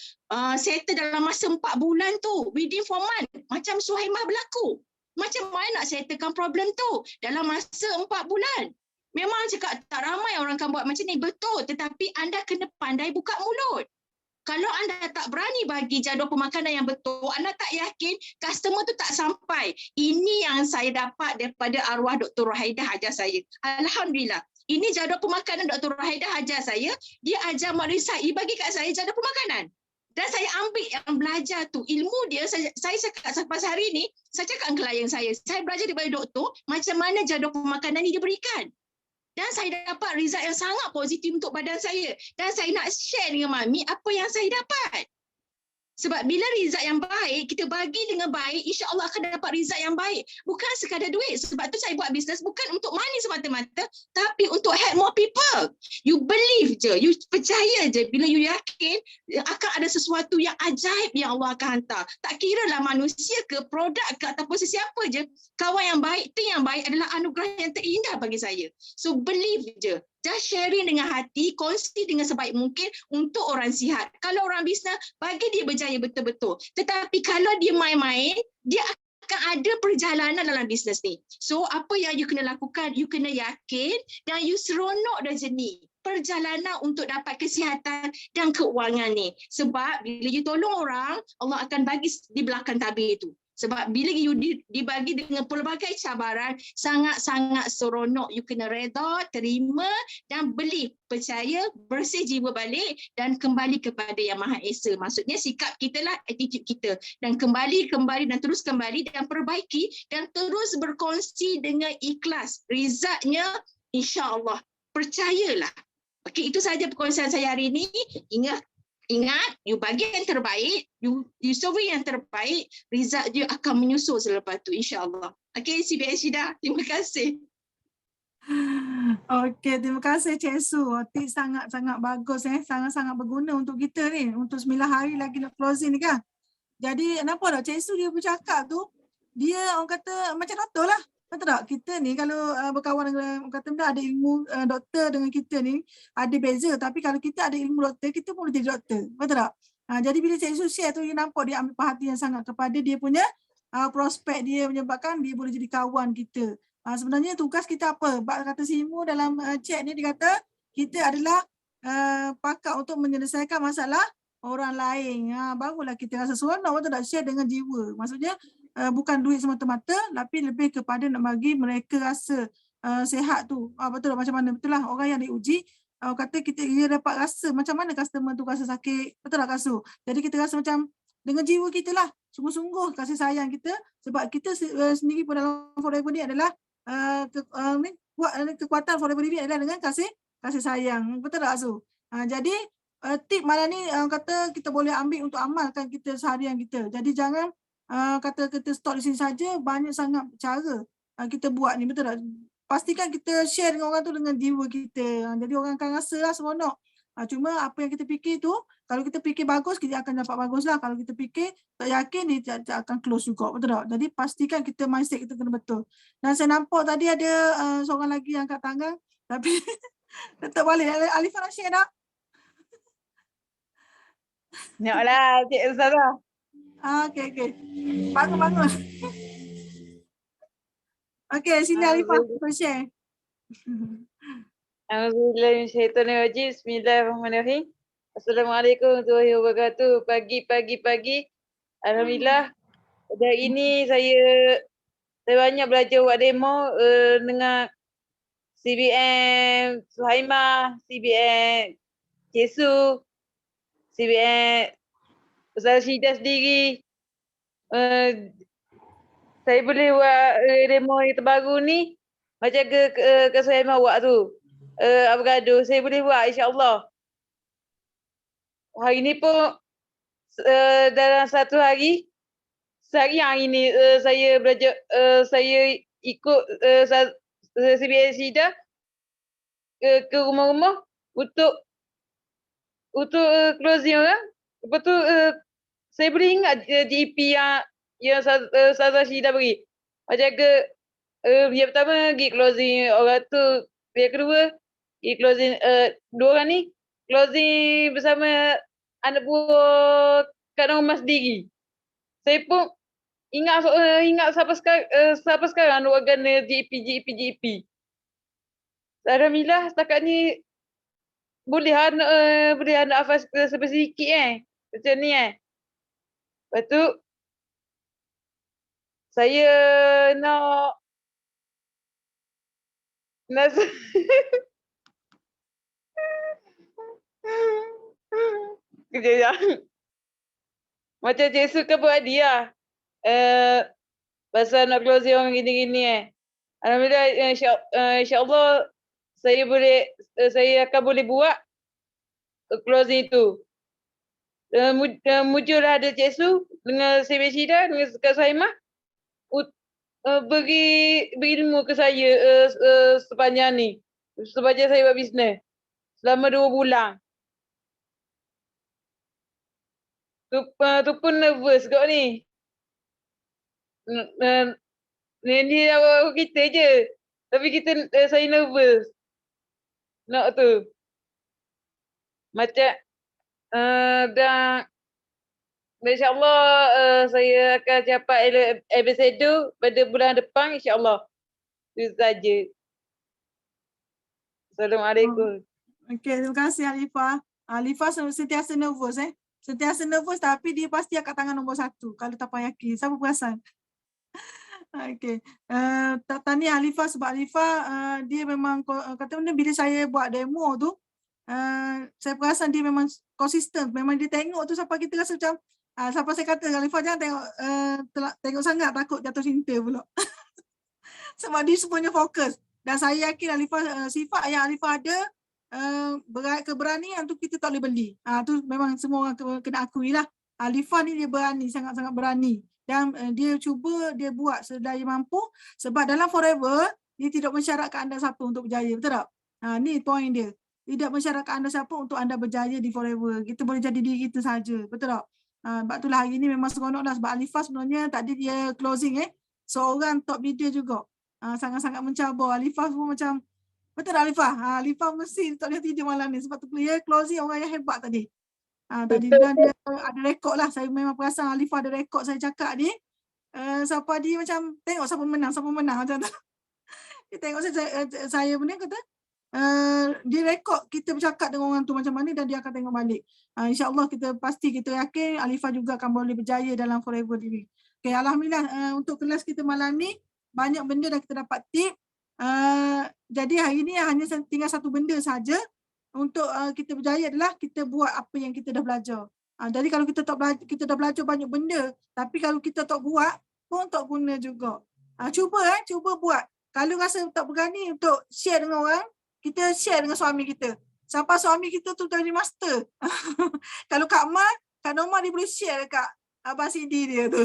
settle dalam masa 4 bulan tu. Within 4 months. Macam Suhaimah berlaku. Macam mana nak settlekan problem tu dalam masa 4 bulan. Memang cakap tak ramai orang akan buat macam ni. Betul. Tetapi anda kena pandai buka mulut. Kalau anda tak berani bagi jadual pemakanan yang betul, anda tak yakin, customer tu tak sampai. Ini yang saya dapat daripada arwah Dr. Rohaidah ajar saya. Alhamdulillah. ini jadual pemakanan Dr. Rahidah ajar saya, dia ajar Mak Risa, dia bagi kat saya jadual pemakanan. Dan saya ambil yang belajar tu, ilmu dia, saya cakap sampai hari ni, saya cakap dengan klien saya belajar daripada doktor, macam mana jadual pemakanan ni diberikan. Dan saya dapat result yang sangat positif untuk badan saya. Dan saya nak share dengan Mami apa yang saya dapat. Sebab bila result yang baik, kita bagi dengan baik, insya-Allah akan dapat result yang baik. Bukan sekadar duit. Sebab tu saya buat bisnes bukan untuk money semata-mata, tapi untuk help more people. You believe je, you percaya je. Bila you yakin, akan ada sesuatu yang ajaib yang Allah akan hantar. Tak kira lah manusia ke, produk ke, ataupun sesiapa je. Kawan yang baik, tim yang baik adalah anugerah yang terindah bagi saya. So believe je. Just sharing dengan hati, kongsi dengan sebaik mungkin untuk orang sihat. Kalau orang bisnes, bagi dia berjaya betul-betul. Tetapi kalau dia main-main, dia akan ada perjalanan dalam bisnes ni. So apa yang you kena lakukan, you kena yakin dan you seronok dah jenis perjalanan untuk dapat kesihatan dan keuangan ni. Sebab bila you tolong orang, Allah akan bagi di belakang tabir itu. Sebab bila you dibagi dengan pelbagai cabaran, sangat-sangat seronok. You kena reda, terima dan beli, percaya, bersih jiwa balik dan kembali kepada Yang Maha Esa. Maksudnya sikap kita lah, attitude kita. Dan kembali dan terus kembali dan perbaiki dan terus berkongsi dengan ikhlas. Resultnya insya-Allah, percayalah. Okey, itu sahaja perkongsian saya hari ini. Ingat, you bagi yang terbaik, you survey yang terbaik, result dia akan menyusul selepas tu, insya-Allah. Okey, CBS Syida, terima kasih. Okey, terima kasih Cik Su. Tips sangat-sangat bagus sangat-sangat berguna untuk kita ni. Untuk 9 hari lagi nak closing ni kan. Jadi nampak tak Cik Su dia bercakap tu, dia orang kata macam doktor lah. Betul tak? Kita ni kalau berkawan dengan orang kata ada ilmu doktor dengan kita ni ada beza. Tapi kalau kita ada ilmu doktor, kita pun boleh jadi doktor. Betul tak? Jadi bila Cik Su share tu, dia nampak dia ambil perhatian sangat kepada dia punya prospek dia, menyebabkan dia boleh jadi kawan kita. Sebenarnya tugas kita apa? Kata Simu dalam chat ni, dia kata kita adalah pakar untuk menyelesaikan masalah orang lain. Barulah kita rasa seronok, betul tak? Share dengan jiwa. Maksudnya bukan duit semata-mata, tapi lebih kepada nak bagi mereka rasa sihat tu. Betul tak? Macam mana? Betul lah, orang yang diuji, kata dia dapat rasa macam mana customer tu rasa sakit. Betul tak Kak Su? Jadi kita rasa macam dengan jiwa kita lah, sungguh-sungguh kasih sayang kita. Sebab kita sendiri pun dalam Forever ni adalah kekuatan Forever Living adalah dengan kasih sayang. Betul tak Su? Jadi tip malam ni kata kita boleh ambil untuk amalkan kita seharian kita. Jadi jangan kata kita stop di sini saja, banyak sangat cara kita buat ni, betul tak? Pastikan kita share dengan orang tu dengan jiwa kita. Jadi orang akan rasa lah seronok. Cuma apa yang kita fikir tu, kalau kita fikir bagus, kita akan dapat bagus lah. Kalau kita fikir tak yakin, dia tak akan close juga, betul tak? Jadi pastikan kita mindset kita kena betul. Dan saya nampak tadi ada seorang lagi yang angkat tangan, tapi tetap balik. Alifah nak share tak? Tengoklah Cik Ustazah. Okey. Bangun. Okey, sini Alifah, share. Auzubillahi Bismillahirrahmanirrahim. Assalamualaikum warahmatullahi wabarakatuh. Pagi. Alhamdulillah. Pada ini saya banyak belajar buat demo dengan CBM Suhaimah, CBM Cesu, CBM Ustaz Syida sendiri. Saya boleh buat demo yang terbaru ni macam ke Suhaimah buat tu. Avocado saya boleh buat insya-Allah. Hari ni pun dalam satu hari, sehari hari ni saya belajar, saya ikut CBS Syida ke rumah-rumah untuk closing orang. Lepas tu saya boleh ingat GP yang Ustazah Syida beri. Macam ke yang pertama pergi closing orang tu, yang kedua pergi closing dua orang ni closing bersama anak buah Kak Norma sendiri. Saya pun ingat sampai sekarang organ GP. Alhamdulillah setakat ni boleh anak hafaz sampai sedikit macam ni Lepas tu saya nak kerja yang macam Cik Su kan buat dia. Pasal nak closing orang gini-gini. Alhamdulillah, insya-Allah saya akan boleh buat closing itu. Muncullah ada Cik Su dengan Cik Beshida dengan Kak Saimah beri ilmu ke saya sepanjang ni. Sepanjang saya buat bisnes. Selama 2 bulan. Tu pun nervous kot ni. Ni awak kita je. Tapi saya nervous. Nak tu. Macam dan insyaAllah saya akan capai ambassador pada bulan depan insyaAllah. Itu saja. Assalamualaikum. Okey, terima kasih Alifah. Alifah sentiasa nervous Sentiasa nervous tapi dia pasti angkat tangan nombor 1 kalau tak yakin. Siapa perasan? Okey. Tahniah Alifah sebab Alifah dia memang kata benda bila saya buat demo tu saya perasan dia memang konsisten. Memang dia tengok tu sampai kita rasa macam sampai saya kata Alifah jangan tengok sangat takut jatuh cinta pula. Sebab dia semuanya fokus. Dan saya yakin Alifah sifat yang Alifah ada keberanian tu kita tak boleh beli. Tu memang semua orang kena akui lah. Alifah ni dia berani, sangat-sangat berani. Dan dia cuba, dia buat sedaya mampu. Sebab dalam Forever, dia tidak mensyaratkan anda siapa untuk berjaya. Betul tak? Ni point dia. Tidak mensyaratkan anda siapa untuk anda berjaya di Forever. Kita boleh jadi diri kita saja. Betul tak? Sebab itulah hari ni memang seronok lah. Sebab Alifah sebenarnya tadi dia closing seorang top leader juga. Sangat-sangat mencabar. Alifah semua macam betul tak Alifah? Alifah mesti tak boleh tidur malam ni sebab tu dia closing orang yang hebat tadi. Tadi dia ada rekod lah. Saya memang perasan Alifah ada rekod saya cakap ni. Siapa dia macam tengok siapa menang macam tu. Dia tengok saya punya kata dia rekod kita bercakap dengan orang tu macam mana dan dia akan tengok balik. InsyaAllah kita yakin Alifah juga akan boleh berjaya dalam Forever TV. Okay, Alhamdulillah untuk kelas kita malam ni banyak benda dah kita dapat tip. Jadi hari ni hanya tinggal satu benda saja untuk kita berjaya adalah kita buat apa yang kita dah belajar. Jadi kalau kita dah belajar banyak benda tapi kalau kita tak buat pun tak guna juga. Cuba buat. Kalau rasa tak berani untuk share dengan orang, kita share dengan suami kita. Sampai suami kita tu jadi master. Kalau Kak Norma dia boleh share dekat Abang Sidi dia tu.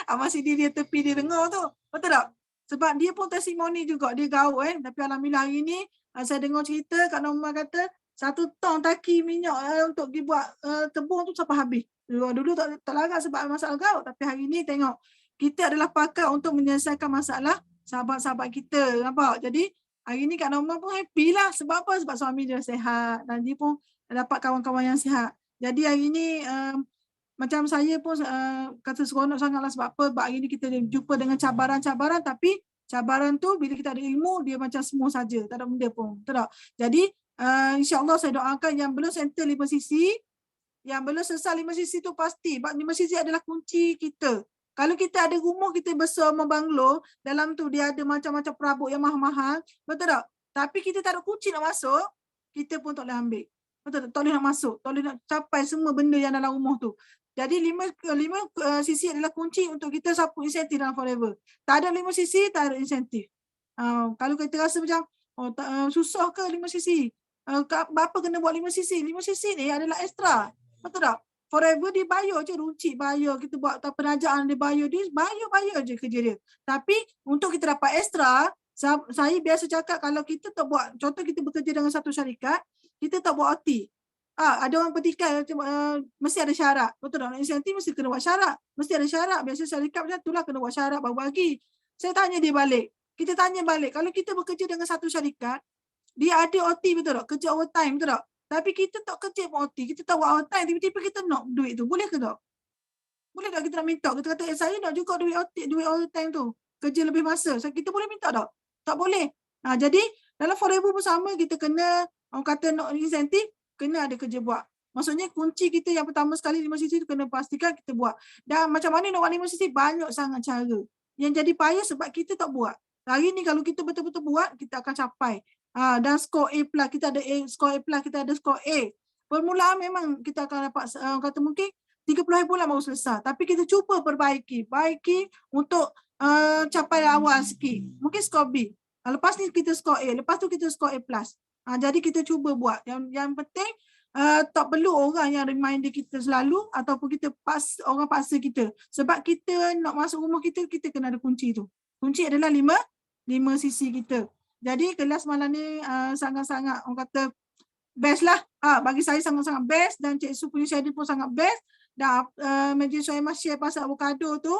Abang Sidi dia tepi dia dengar tu. Betul tak? Sebab dia pun testimoni juga, dia gaul tapi alhamdulillah hari ni saya dengar cerita Kak Norma kata 1 ton taki minyak untuk pergi buat kebun tu sampai habis. Dulu tak larat sebab masalah gaul tapi hari ni tengok kita adalah pakar untuk menyelesaikan masalah sahabat-sahabat kita. Nampak? Jadi hari ni Kak Norma pun happy lah. Sebab apa? Sebab suami dia sihat dan dia pun dapat kawan-kawan yang sihat. Jadi hari ni macam saya pun kata seronok sangatlah sebab apa? Sebab hari ni kita jumpa dengan cabaran-cabaran tapi cabaran tu bila kita ada ilmu dia macam semua saja, tak ada benda pun. Betul tak? Jadi insya-Allah saya doakan yang belum center 5 sisi, yang belum selesai 5 sisi tu pasti. Sebab 5 sisi adalah kunci kita. Kalau kita ada rumah kita besar membanglo, dalam tu dia ada macam-macam perabot yang mahal-mahal, betul tak? Tapi kita tak ada kunci nak masuk, kita pun tak boleh ambil. Betul tak? Tak boleh nak masuk, tak boleh nak capai semua benda yang dalam rumah tu. Jadi 5 sisi adalah kunci untuk kita sapu insentif dalam Forever. Tak ada 5 sisi, tak ada insentif. Kalau kita rasa macam susah ke 5 sisi? Bapa kena buat 5 sisi? 5 sisi ni adalah ekstra. Betul tak? Forever dia bayar je, runcit bayar. Kita buat penajaan dia bayar. Dia bayar je kerja dia. Tapi untuk kita dapat ekstra, saya biasa cakap kalau kita tak buat, contoh kita bekerja dengan satu syarikat, kita tak buat OT. Ada orang petikai mesti ada syarat. Betul tak? Insentif mesti kena buat syarat. Mesti ada syarat. Biasa syarikat macam itulah kena buat syarat baru bagi. Saya tanya dia balik. Kita tanya balik. Kalau kita bekerja dengan satu syarikat, dia ada OT betul tak? Kerja overtime betul tak? Tapi kita tak kerja pun OT. Kita tak buat overtime. Tiba-tiba kita nak duit tu. Boleh ke tak? Boleh tak kita nak minta? Kita kata saya nak juga duit OT, duit overtime tu. Kerja lebih masa. Kita boleh minta tak? Tak boleh. Jadi dalam Forever pun sama. Kita kena, orang kata nak insentif, kena ada kerja buat. Maksudnya kunci kita yang pertama sekali 5 sisi tu kena pastikan kita buat. Dan macam mana nak buat 5 sisi? Banyak sangat cara. Yang jadi payah sebab kita tak buat. Hari ni kalau kita betul-betul buat, kita akan capai. Dan skor A+, kita ada skor A+, kita ada skor A. permulaan memang kita akan dapat kata mungkin 30 hari bulan baru selesai. Tapi kita cuba baiki untuk capai awal sikit. Mungkin skor B. Lepas ni kita skor A. Lepas tu kita skor A+. Jadi kita cuba buat. Yang penting tak perlu orang yang reminder kita selalu ataupun kita orang paksa kita. Sebab kita nak masuk rumah kita kena ada kunci tu. Kunci adalah 5 sisi kita. Jadi kelas malam ni sangat-sangat orang kata best lah. Bagi saya sangat-sangat best dan Cik Su punya schedule pun sangat best. Dan Majlis Suhaimah share pasal avocado tu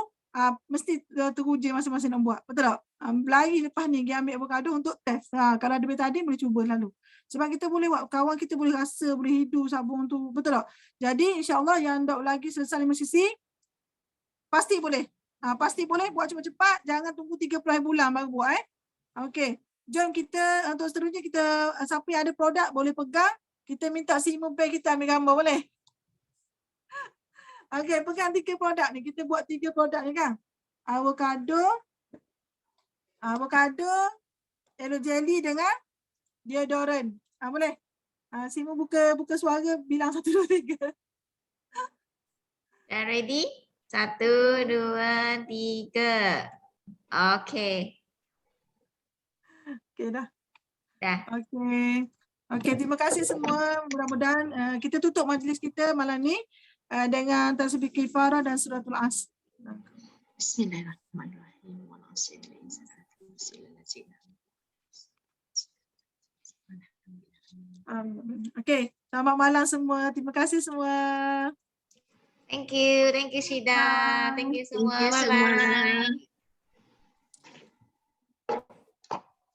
mesti teruji masing-masing nak buat. Betul tak? Lari lepas ni dia ambil avocado untuk test. Kalau ada betadine boleh cuba lalu. Sebab kita boleh buat, kawan kita boleh rasa, boleh hidu sabun tu. Betul tak? Jadi insyaAllah yang tak lagi selesai 5 sisi, pasti boleh. Pasti boleh buat cepat-cepat. Jangan tunggu 30 hari bulan baru buat. Okey. Jom kita untuk seterusnya kita siapa yang ada produk boleh pegang. Kita minta Simon Pay kita ambil gambar boleh? Okey, pegang 3 produk ni. Kita buat 3 produk ni kan. Avocado, yellow jelly dengan deodorant. Boleh? Simon buka suara bilang 1, 2, 3. Dah ready? 1, 2, 3. Okey. Okey dah. Dah. Okey, terima kasih semua. Mudah-mudahan kita tutup majlis kita malam ni dengan tasbih kifarah dan suratul As. Bismillahirrahmanirrahim. Okey, selamat malam semua. Terima kasih semua. Thank you Syida. Thank you semua. Thank you Bye-bye. semua.